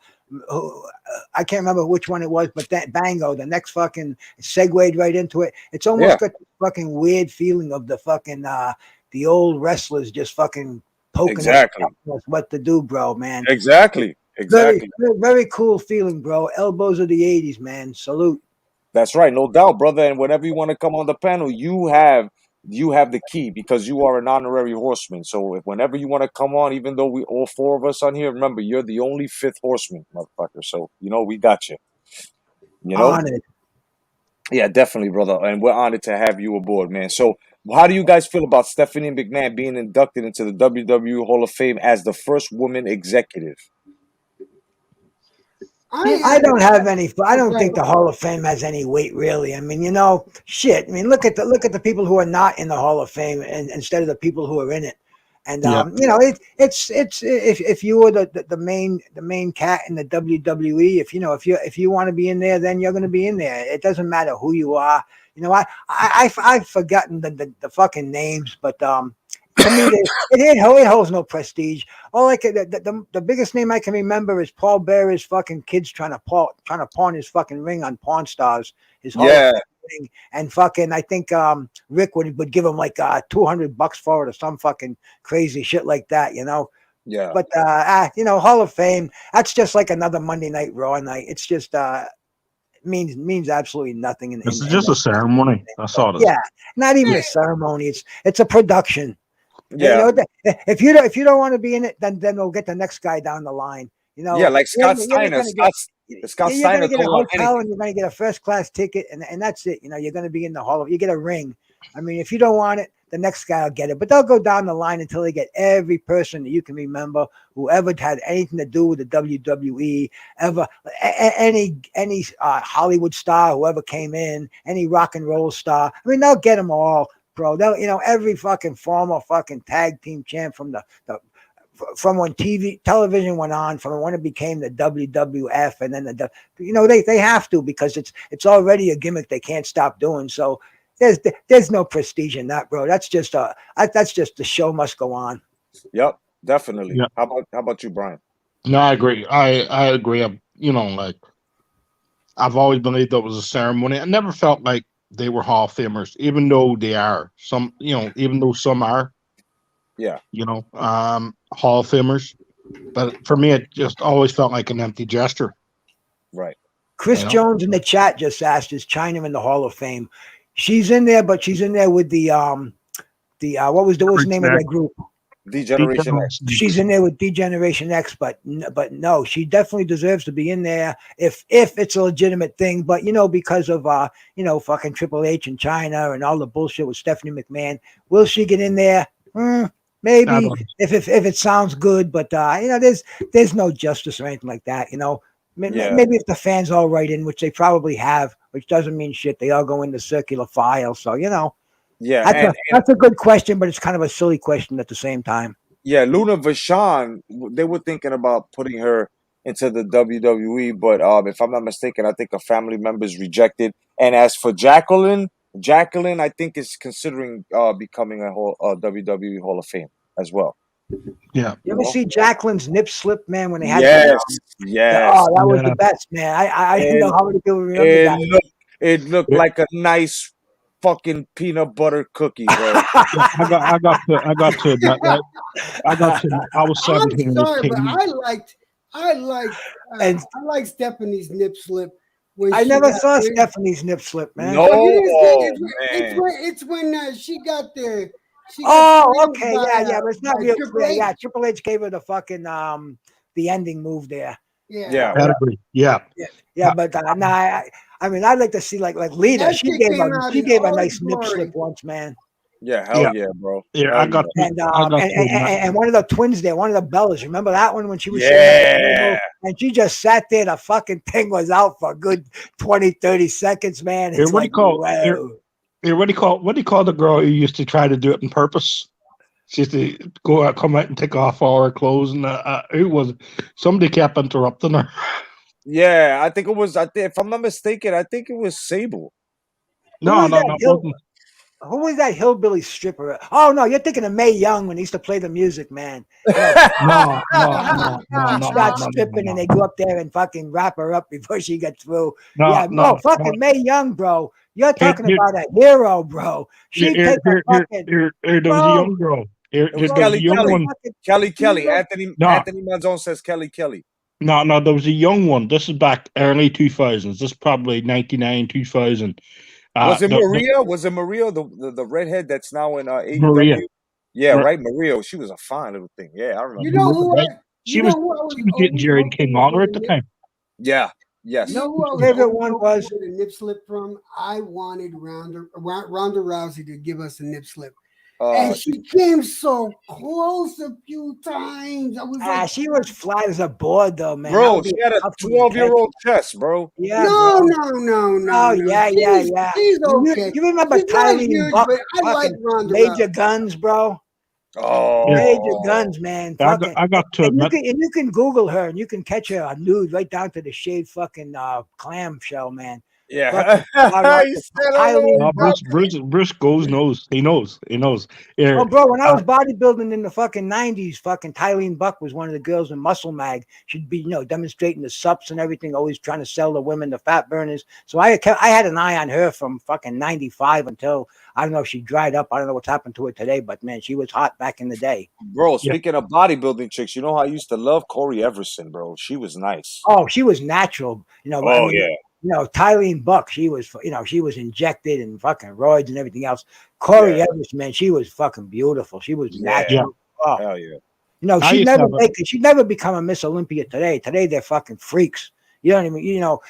can't remember which one it was, but that bango, the next fucking segued right into it. It's almost got this fucking weird feeling of the fucking the old wrestlers just fucking poking Exactly. us what to do, bro, man. Exactly. Exactly. Very cool feeling, bro. Elbows of the 80s, man. Salute. That's right, no doubt, brother. And whenever you want to come on the panel, you have the key because you are an honorary horseman. So whenever you want to come on, even though we all four of us on here, remember you're the only fifth horseman, motherfucker. So we got you. Honored. Yeah, definitely, brother. And we're honored to have you aboard, man. So how do you guys feel about Stephanie McMahon being inducted into the WWE Hall of Fame as the first woman executive? I don't have any. I don't think the Hall of Fame has any weight, really. I mean, shit. I mean, look at the people who are not in the Hall of Fame, and instead of the people who are in it. And it's if you were the main cat in the WWE, if you want to be in there, then you're going to be in there. It doesn't matter who you are. I've forgotten the fucking names, but to me, it holds no prestige. All the biggest name I can remember is Paul Bearer's fucking kids trying to pawn his fucking ring on Pawn Stars. His Hall of Fame ring, and fucking I think Rick would give him like $200 for it or some fucking crazy shit like that, Yeah. But Hall of Fame, that's just like another Monday Night Raw night. It's just means absolutely nothing. This is just a ceremony. That's all it is. Yeah, not even a ceremony. It's a production. Yeah. You know, if you don't want to be in it, then we'll get the next guy down the line. You know, Yeah, like Scott you're Steiner. gonna get- Scott you're Steiner going to get a don't want hotel anything. and you're going to get a first class ticket, and that's it. You know, you're going to be in the hall. You get a ring. I mean, if you don't want it, the next guy will get it. But they'll go down the line until they get every person that you can remember who ever had anything to do with the WWE, ever any Hollywood star who ever came in, any rock and roll star. I mean, they'll get them all, bro. They'll, you know, every fucking former fucking tag team champ from from when television went on, from when it became the WWF, and then you know, they have to, because it's already a gimmick they can't stop doing. So there's no prestige in that, bro. That's just the show must go on. Yep, definitely. Yeah. How about you, Brian? No, I agree. I agree. You know, like, I've always believed that was a ceremony. I never felt like they were Hall of Famers, even though they are. Some, you know, even though some are. Yeah. You know, Hall of Famers. But for me, it just always felt like an empty gesture. Right. Chris You know? Jones in the chat just asked, is China in the Hall of Fame? She's in there, but she's in there with the what was the name of that group? D-Generation X. She's in there with D-Generation X, but no, she definitely deserves to be in there if it's a legitimate thing. But, you know, because of you know, fucking Triple H and China and all the bullshit with Stephanie McMahon, will she get in there? Maybe if it sounds good, but you know, there's no justice or anything like that. You know, maybe if the fans all write in, which they probably have, which doesn't mean shit. They all go in the circular file, so you know. Yeah, That's a good question, but it's kind of a silly question at the same time. Yeah, Luna Vachon, they were thinking about putting her into the WWE, but if I'm not mistaken, I think a family member's rejected. And as for Jacqueline, I think is considering becoming a WWE Hall of Fame as well. Yeah. You ever see Jacqueline's nip slip, man, when they had Yes. Oh, that was the best, man. I didn't know how many people remember that. It looked like a nice fucking peanut butter cookie, bro. I got to admit, right? I was 17 I'm when sorry, it but came. I like Stephanie's nip slip. When I she never got saw there. Stephanie's nip slip, man. No, Oh, you didn't see man. it's when she got there. She got Oh, framed okay, by, but it's not by real Triple clear. H. Yeah, Triple H gave her the fucking the ending move there. Yeah. I agree. Yeah. Yeah, but no, I mean, I'd like to see like Lita. That She shit gave came out a in all nice its nip glory. slip once, man. Yeah, hell yeah, bro. Yeah, Hell I got yeah. And one of the twins there, one of the Bellas. Remember that one when she was Yeah. and she just sat there. The fucking thing was out for a good 20, 30 seconds, man. Here, It's what do you like, call? wow. Here, what do you call the girl who used to try to do it on purpose? She used to go out, come out, and take off all her clothes, and it was somebody kept interrupting her. Yeah, I think it was. If I'm not mistaken, I think it was Sable. No, it wasn't. Who was that hillbilly stripper? Oh no, you're thinking of Mae Young when he used to play the music, man. No. Start stripping and they go up there and fucking wrap her up before she gets through. No, fucking Mae Young, bro. You're talking Here- about a hero, bro. She take a fucking. There was a young girl. It was There was a Kelly young Kelly. one. Kelly. Anthony Manzone says Kelly Kelly. No, there was a young one. This is back early 2000s. This is probably 99, 2000. Was it Maria? Was it Maria, the redhead that's now in AEW? Maria. Yeah, Right. right. Maria. She was a fine little thing. Yeah, I remember. You know who? Right. She was getting Jerry King Lawler at the time. Yeah. Yes. You know who I was favorite one was a nip slip from? I wanted Ronda Rousey to give us a nip slip. And she came so close a few times. I was like, she was flat as a board, though, man. Bro, she had a 12-year-old chest, bro. Yeah. No. Oh, yeah. She's okay. You remember She's not Tyree huge, Buck? but I like fucking Ronda Major Rousey. Guns, bro. Oh, Major Guns, man. I got to admit. And you can Google her and you can catch her nude right down to the shaved fucking clamshell, man. Yeah. Bruce knows. He knows. Yeah. Oh, bro, when I was bodybuilding in the fucking 90s, fucking Tylene Buck was one of the girls in Muscle Mag. She'd be, demonstrating the sups and everything, always trying to sell the women the fat burners. So I had an eye on her from fucking 95 until, I don't know if she dried up. I don't know what's happened to her today, but man, she was hot back in the day. Bro, speaking of bodybuilding chicks, you know how I used to love Corey Everson, bro. She was nice. Oh, she was natural. Yeah. Tylene Buck, she was, she was injected and fucking roids and everything else. Corey Evans, man, she was fucking beautiful. She was natural. Oh. Hell yeah. She'd never become a Miss Olympia today. Today they're fucking freaks. You don't even,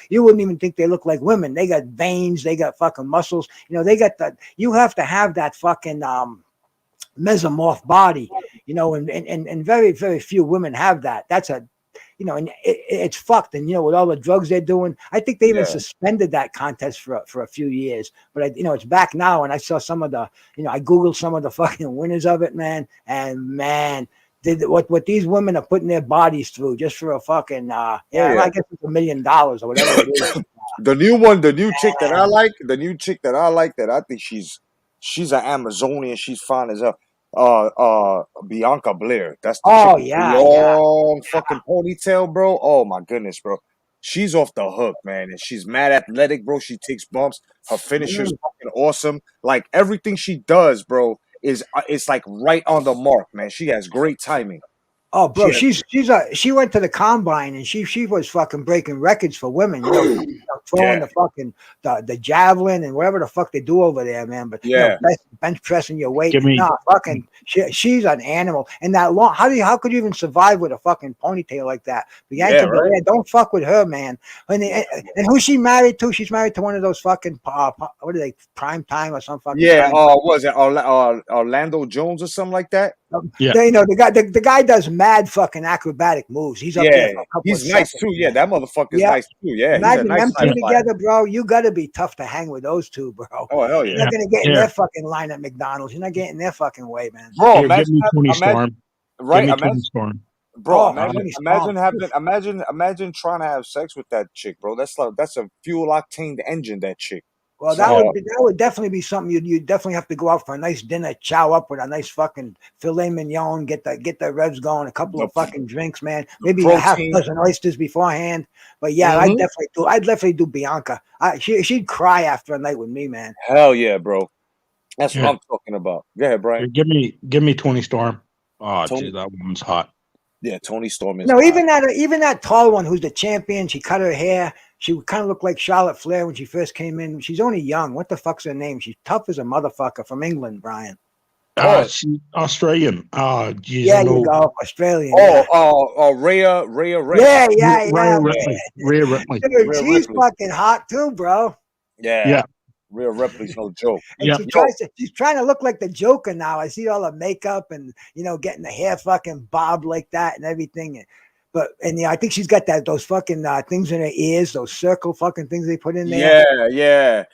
you wouldn't even think they look like women. They got veins, they got fucking muscles. They got that. You have to have that fucking mesomorph body, and very, very few women have that. That's a, and it's fucked. And with all the drugs they're doing, I think they even suspended that contest for a few years. But it's back now. And I saw some of the, I googled some of the fucking winners of it, man. And man, what these women are putting their bodies through just for a fucking I guess it's $1 million or whatever it is. The new chick that I like, that I think she's an Amazonian, she's fine as hell. Bianca Blair. That's the chick with the long fucking ponytail, bro. Oh my goodness, bro. She's off the hook, man. And she's mad athletic, bro. She takes bumps. Her finisher's fucking awesome. Like everything she does, bro, it's like right on the mark, man. She has great timing. Oh, bro, she went to the combine and she was fucking breaking records for women, throwing the fucking the javelin and whatever the fuck they do over there, man. But bench pressing your weight, she's an animal. And that long, how could you even survive with a fucking ponytail like that? Bianca Belair, don't fuck with her, man. And who's she married to? She's married to one of those fucking what are they, prime time or some fucking was it Orlando Jones or something like that? The guy does mad fucking acrobatic moves. He's up there for a couple he's of nice seconds. too. Yeah, that motherfucker's nice too. Yeah, imagine he's a nice them two together, bro. You got to be tough to hang with those two, bro. Oh hell yeah! You're not gonna get in their fucking line at McDonald's. You're not getting their fucking way, man. Bro, imagine Storm. Right? Imagine trying to have sex with that chick, bro. That's a fuel octane engine. That chick. Well, that would definitely be something you definitely have to go out for a nice dinner, chow up with a nice fucking filet mignon, get the revs going, a couple of fucking drinks, man. Maybe a half dozen oysters beforehand. But I'd definitely do Bianca. She'd cry after a night with me, man. Hell yeah, bro. That's what I'm talking about. Go ahead, Brian. Give me Tony Storm. Oh, geez, that woman's hot. Yeah, Tony Storm is. No, even that tall one who's the champion. She cut her hair. She kind of looked like Charlotte Flair when she first came in. She's only young. What the fuck's her name? She's tough as a motherfucker from England, Brian. She's Australian. Oh, geez. Yeah, you go. Australian. Rhea. Rhea Ripley. Dude, she's fucking hot too, bro. Yeah. Rhea Ripley's no joke. And she's trying to look like the Joker now. I see all the makeup and getting the hair fucking bobbed like that and everything. But I think she's got those fucking things in her ears, those circle fucking things they put in there. Yeah.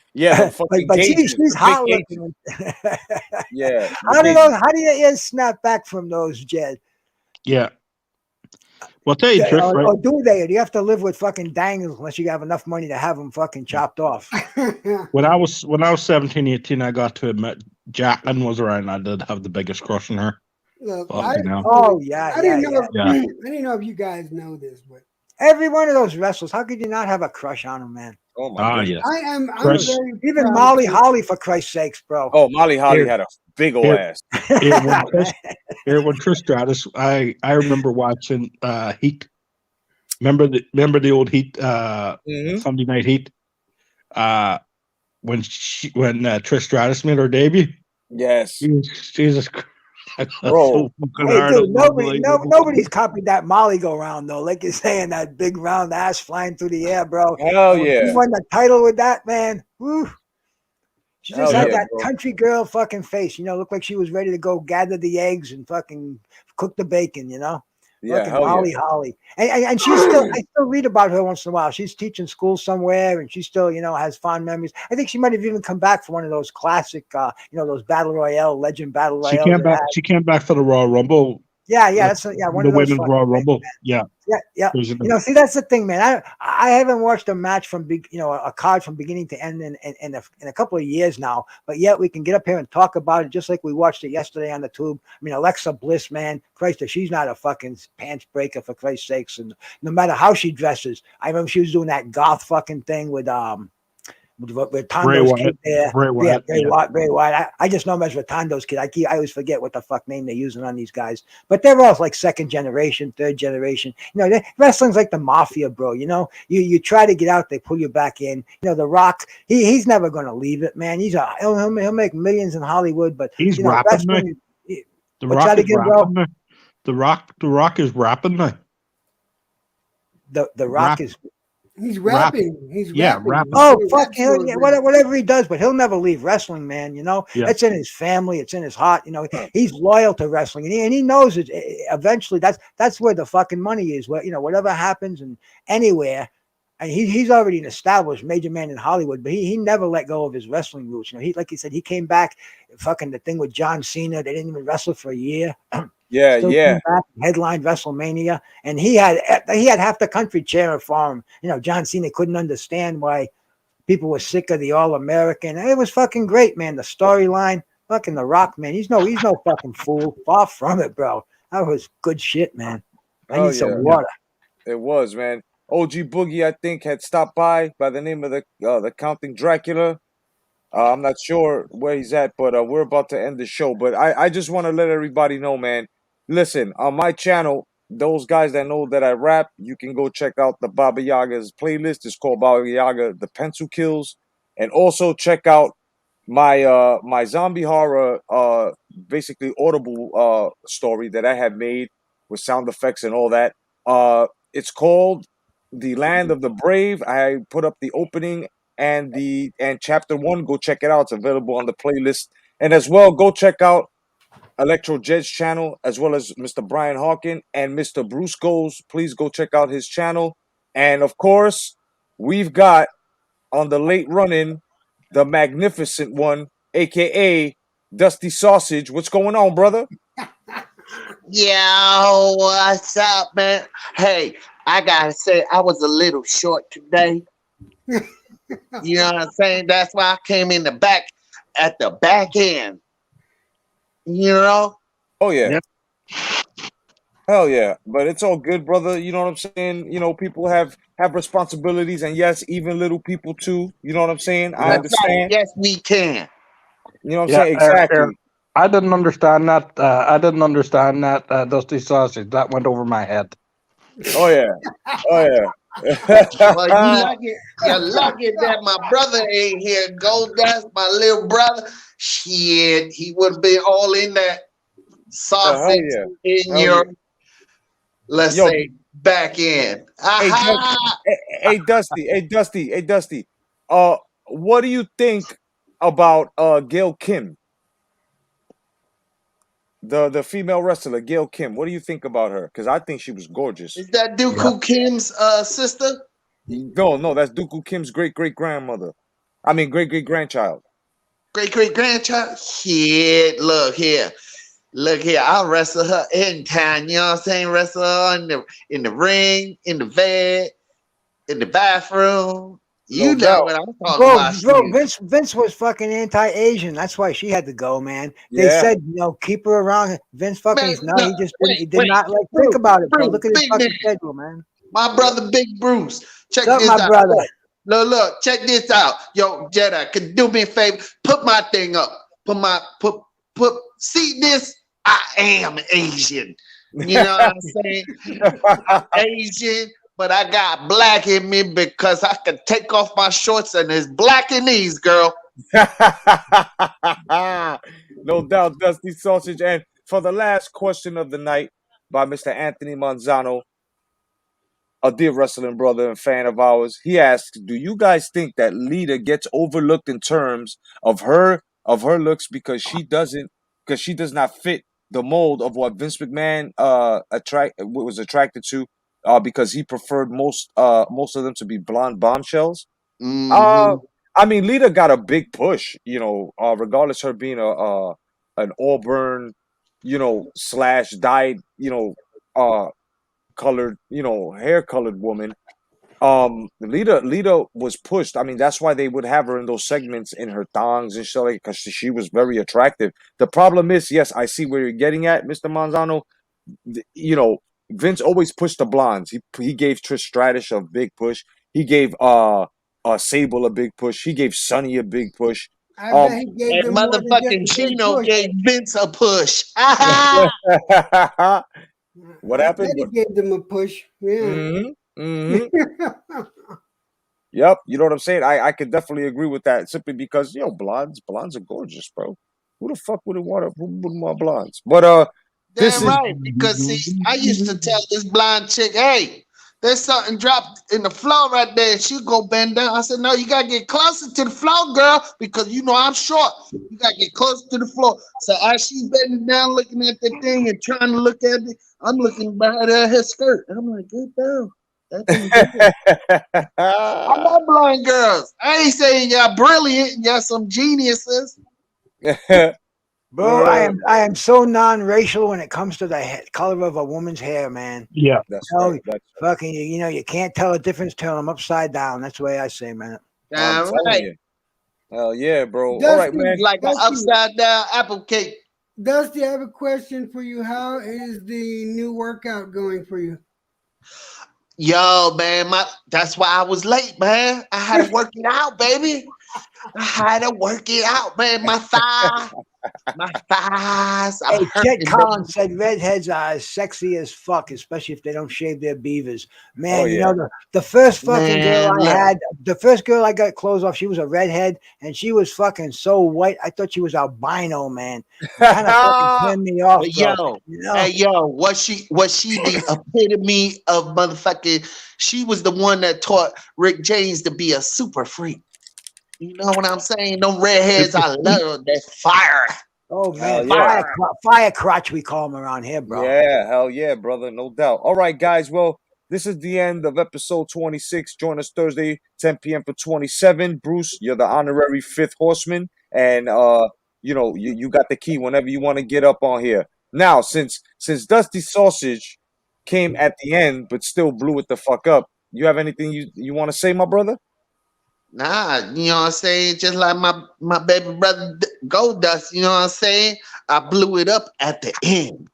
but she's hot looking. Yeah. How do your ears snap back from those, Jed? Yeah. Well, I'll tell you, Trish, or do they? Or do you have to live with fucking dangles unless you have enough money to have them fucking chopped off? When I was 17, 18, I got to admit Jacqueline was around. I did have the biggest crush on her. Look, I didn't know if you guys know this, but every one of those wrestlers, how could you not have a crush on them, man? Oh my God. I'm even Molly Holly, for Christ's sakes, bro. Oh, Molly Holly had a big old ass. When Trish Stratus, I remember watching Heat. Remember the old Heat Sunday Night Heat? When Trish Stratus made her debut. Yes. Jesus Christ. Bro, dude, nobody's copied that Molly go round though. Like you're saying, that big round ass flying through the air, bro. Hell yeah! She won the title with that, man. Woo. She just had that country girl fucking face. Looked like she was ready to go gather the eggs and fucking cook the bacon. Yeah, Molly Holly, and she's still. I still read about her once in a while. She's teaching school somewhere, and she still, has fond memories. I think she might have even come back for one of those classic, those battle royale, legend battle royale. She came back for the Royal Rumble. Yeah, that's one the of those women's Royal Rumble. Yeah. See, that's the thing, man. I haven't watched a match from a card from beginning to end in a couple of years now, but yet we can get up here and talk about it just like we watched it yesterday on the tube. I mean, Alexa Bliss, man, Christ, she's not a fucking pants breaker, for Christ's sakes. And no matter how she dresses, I remember she was doing that goth fucking thing with Rotundo's kid there. Bray Wyatt, yeah. Bray Wyatt. I just know him as Rotundo's kid. I always forget what the fuck name they're using on these guys. But they're all like second generation, third generation. You know, wrestling's like the mafia, bro. You know, you try to get out, they pull you back in. You know, The Rock, he's never gonna leave it, man. He'll make millions in Hollywood, but he's you know, rapping now. The Rock is rapping now. The Rock is rapping now. The Rock is. He's rapping. He's rapping. Oh, fuck him. Yeah, whatever he does, but he'll never leave wrestling, man. You know, it's in his family. It's in his heart. You know, he's loyal to wrestling, and he knows it. Eventually, that's where the fucking money is. Where, you know, whatever happens and anywhere, and he's already an established major man in Hollywood, but he never let go of his wrestling roots. You know, like he said, he came back, fucking the thing with John Cena. They didn't even wrestle for a year. Yeah, Still came back, headlined WrestleMania, and he had half the country cheering for him. You know, John Cena couldn't understand why people were sick of the All-American. It was fucking great, man. The storyline, fucking The Rock, man. He's no fucking fool. Far from it, bro. That was good shit, man. I need some water. It was, man. OG Boogie, I think, had stopped by the name of the Counting Dracula. I'm not sure where he's at, but we're about to end the show. But I just want to let everybody know, man. Listen, on my channel, those guys that know that I rap, you can go check out the Baba Yaga's playlist. It's called Baba Yaga, The Pencil Kills. And also check out my my zombie horror, basically audible story that I have made with sound effects and all that. It's called The Land of the Brave. I put up the opening and chapter 1. Go check it out. It's available on the playlist. And as well, go check out Electro Jed's channel, as well as Mr. Brian Hawkin and Mr. Bruce Goes. Please go check out his channel. And of course, we've got on the late run-in, the magnificent one, aka Dusty Sausage. What's going on, brother? Yo, what's up, man? Hey, I gotta say, I was a little short today. You know what I'm saying? That's why I came in at the back end. You know? Oh, yeah. Yep. Hell yeah. But it's all good, brother. You know what I'm saying? You know, people have responsibilities, and yes, even little people too. You know what I'm saying? I understand. Right. Yes, we can. You know what I'm saying? Exactly. I didn't understand that. Dusty Sausage. That went over my head. Oh, yeah. Oh, yeah. Well, you're lucky that my brother ain't here. Goldust, my little brother. Shit, he would be all in that sausage in your, let's say, back end. Hey, Dusty. What do you think about Gail Kim? The female wrestler, Gail Kim. What do you think about her? Because I think she was gorgeous. Is that Dooku Kim's sister? No, that's Dooku Kim's great-great-grandmother. I mean, great-great-grandchild. Great-great-grandchild? Shit, look here. I'll wrestle her anytime, you know what I'm saying? Wrestle her in the ring, in the bed, in the bathroom. You know what I'm talking about. Bro, Vince was fucking anti-Asian. That's why she had to go, man. They said, you know, keep her around. Vince fucking did not like think about it, bro. Look at his fucking schedule, man. My brother, Big Bruce. Check this out. Brother. Look, check this out. Yo, Jedi, can you do me a favor? Put my thing up. See this? I am Asian. You know what I'm saying? I'm Asian, but I got black in me because I can take off my shorts and it's black in these, girl. No doubt, Dusty Sausage. And for the last question of the night by Mr. Anthony Manzano, a dear wrestling brother and fan of ours, he asks, do you guys think that Lita gets overlooked in terms of her looks because she does not fit the mold of what Vince McMahon was attracted to, because he preferred most of them to be blonde bombshells? Mm-hmm. I mean, Lita got a big push, you know, regardless of her being an auburn, you know, / dyed, you know, colored, you know, hair colored woman. Lita was pushed. I mean, that's why they would have her in those segments in her thongs and shit, like, because she was very attractive. The problem is, yes, I see where you're getting at, Mr. Manzano. You know, Vince always pushed the blondes. He gave Trish Stratus a big push. He gave Sable a big push. He gave Sonny a big push. I bet he gave And them more than just motherfucking a big Chino push. gave Vince a push. What I happened? bet he gave them a push. Yeah. Yep, you know what I'm saying? I could definitely agree with that simply because, blondes are gorgeous, bro. Who the fuck who wouldn't want blondes? But this Damn is right. Because see, I used to tell this blind chick, hey, there's something dropped in the floor right there. She'll go bend down. I said, no, you gotta get closer to the floor, girl, because you know I'm short. You gotta get closer to the floor. So as she's bending down, looking at the thing and trying to look at it, I'm looking behind her skirt. I'm like, get down. That thing big. I love blind girls. I ain't saying y'all brilliant, y'all some geniuses. Bro, I am so non-racial when it comes to the color of a woman's hair, man. Yeah, that's right. Fucking, you can't tell the difference till I'm upside down. That's the way I say, man. I'm telling you. Hell yeah, bro. Dusty, All right, man. Like an upside down apple cake. Dusty, I have a question for you. How is the new workout going for you? Yo, man, that's why I was late, man. I had to work it out, baby. I had to work it out, man. My thighs. Hey, Chet Collins said redheads are as sexy as fuck, especially if they don't shave their beavers. Man, you know, the first fucking girl I had, the first girl I got clothes off, she was a redhead, and she was fucking so white. I thought she was albino, man. Kind of fucking turned me off, bro. Hey, yo, was she the epitome of motherfucking? She was the one that taught Rick James to be a super freak. You know what I'm saying? Them redheads, I love that fire. Oh man, yeah. fire crotch, we call them around here, bro. Yeah, hell yeah, brother, no doubt. All right, guys. Well, this is the end of episode 26. Join us Thursday, 10 p.m. for 27. Bruce, you're the honorary fifth horseman, and you got the key whenever you want to get up on here. Now, since Dusty Sausage came at the end, but still blew it the fuck up, you have anything you want to say, my brother? Nah, you know what I'm saying? Just like my baby brother Goldust, you know what I'm saying? I blew it up at the end.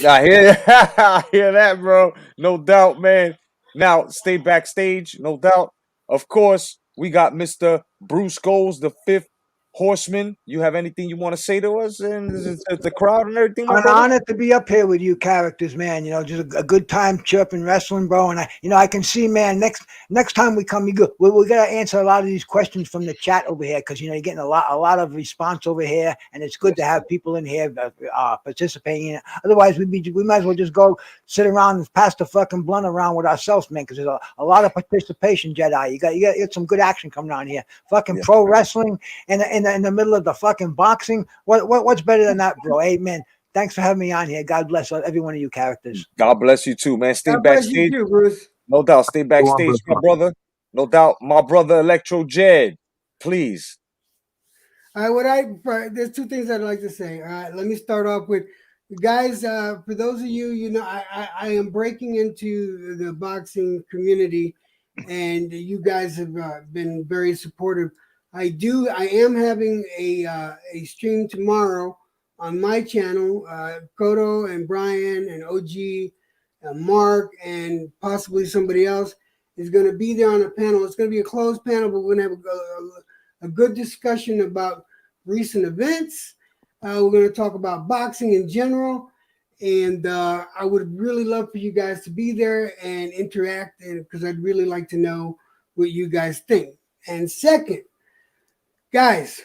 I hear that, bro. No doubt, man. Now, stay backstage, no doubt. Of course, we got Mr. Bruce Goals, the fifth horseman. You have anything you want to say to us and the crowd and everything, my An brother? honor to be up here with you characters, man. Just a good time chirping wrestling, bro. And I can see, man. Next time we come, we gotta answer a lot of these questions from the chat over here because you're getting a lot of response over here, and it's good to have people in here participating in it. Otherwise, we might as well just go sit around and pass the fucking blunt around with ourselves, man. Because there's a lot of participation, Jedi. You got some good action coming on here. Fucking pro wrestling and in the middle of the fucking boxing. What's better than that, bro? Hey, man, thanks for having me on here. God bless every one of you characters. God bless you too, man. Stay God bless you backstage. too, Bruce. No doubt. Stay backstage, my brother. No doubt. My brother, Electro Jed, please. All right, there's two things I'd like to say. All right, let me start off with, guys, for those of you, I am breaking into the boxing community, and you guys have been very supportive. I am having a stream tomorrow on my channel. Kodo and Brian and OG, Mark, and possibly somebody else is going to be there on a panel. It's going to be a closed panel, but we're going to have a good discussion about recent events. We're going to talk about boxing in general. And I would really love for you guys to be there and interact, because I'd really like to know what you guys think. And second, guys,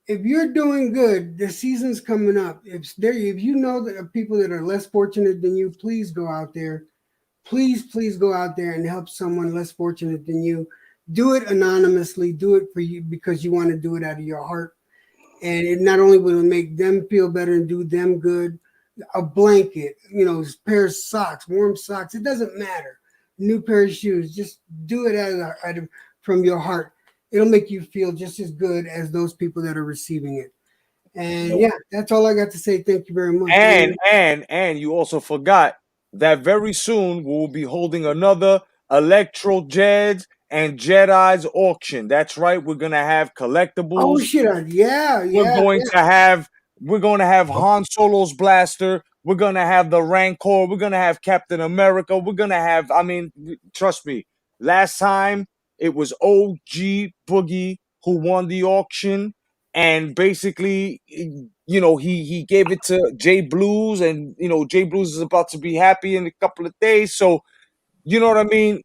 if you're doing good, the season's coming up. If you know that people that are less fortunate than you, please go out there. Please go out there and help someone less fortunate than you. Do it anonymously. Do it for you because you want to do it out of your heart. And it not only will make them feel better and do them good, a blanket, a pair of socks, warm socks, it doesn't matter. New pair of shoes, just do it from your heart. It'll make you feel just as good as those people that are receiving it. And yeah, that's all I got to say. Thank you very much. And you also forgot that very soon we'll be holding another Electro Jeds and Jedi's auction. That's right. We're gonna have collectibles. Oh shit! We're gonna have Han Solo's blaster. We're gonna have the Rancor. We're gonna have Captain America. We're gonna have. I mean, trust me. Last time It was OG Boogie who won the auction, and basically, you know, he gave it to Jay Blues, and you know, Jay Blues is about to be happy in a couple of days. So, you know what I mean?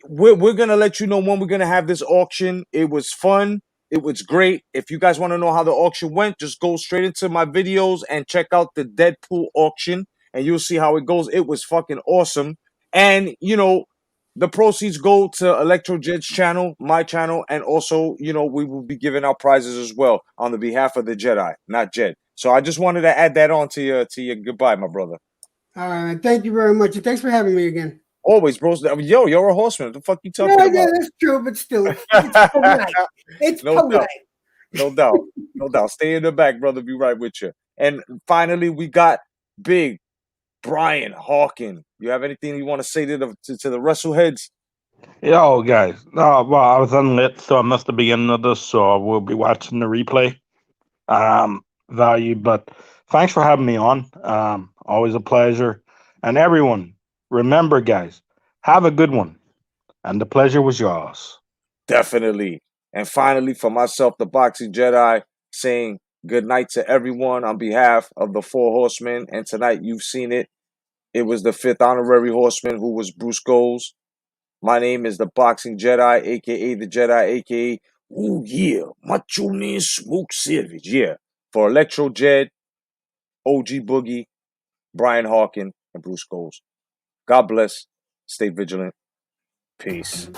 We're gonna let you know when we're gonna have this auction. It was fun. It was great. If you guys want to know how the auction went, just go straight into my videos and check out the Deadpool auction, and you'll see how it goes. It was fucking awesome. And you know, the proceeds go to Electro Jed's channel, my channel, and also, you know, we will be giving out prizes as well on the behalf of the Jedi, not Jed. So I just wanted to add that on to your goodbye, my brother. All right, thank you very much, and thanks for having me again. Always, bros. Yo, you're a horseman. What the fuck you talking Yeah, about? that's true, but still, it's polite. It's No polite. doubt. No doubt. No doubt. Stay in the back, brother. Be right with you. And finally, we got big Brian Hawkin. You have anything you want to say to the wrestleheads? Yo, guys. Well, I was unlit, so I missed the beginning of this, so we'll be watching the replay. Value, but thanks for having me on. Always a pleasure. And everyone, remember, guys, have a good one. And the pleasure was yours. Definitely. And finally, for myself, the Boxing Jedi, saying good night to everyone on behalf of the 4 Horsemen. And tonight, you've seen it. It was the 5th honorary horseman, who was Bruce Goals. My name is the Boxing Jedi, a.k.a. the Jedi, a.k.a. Ooh, yeah, Macho Man Smoke Savage. Yeah. For Electro Jed, OG Boogie, Brian Hawkin, and Bruce Goals. God bless. Stay vigilant. Peace.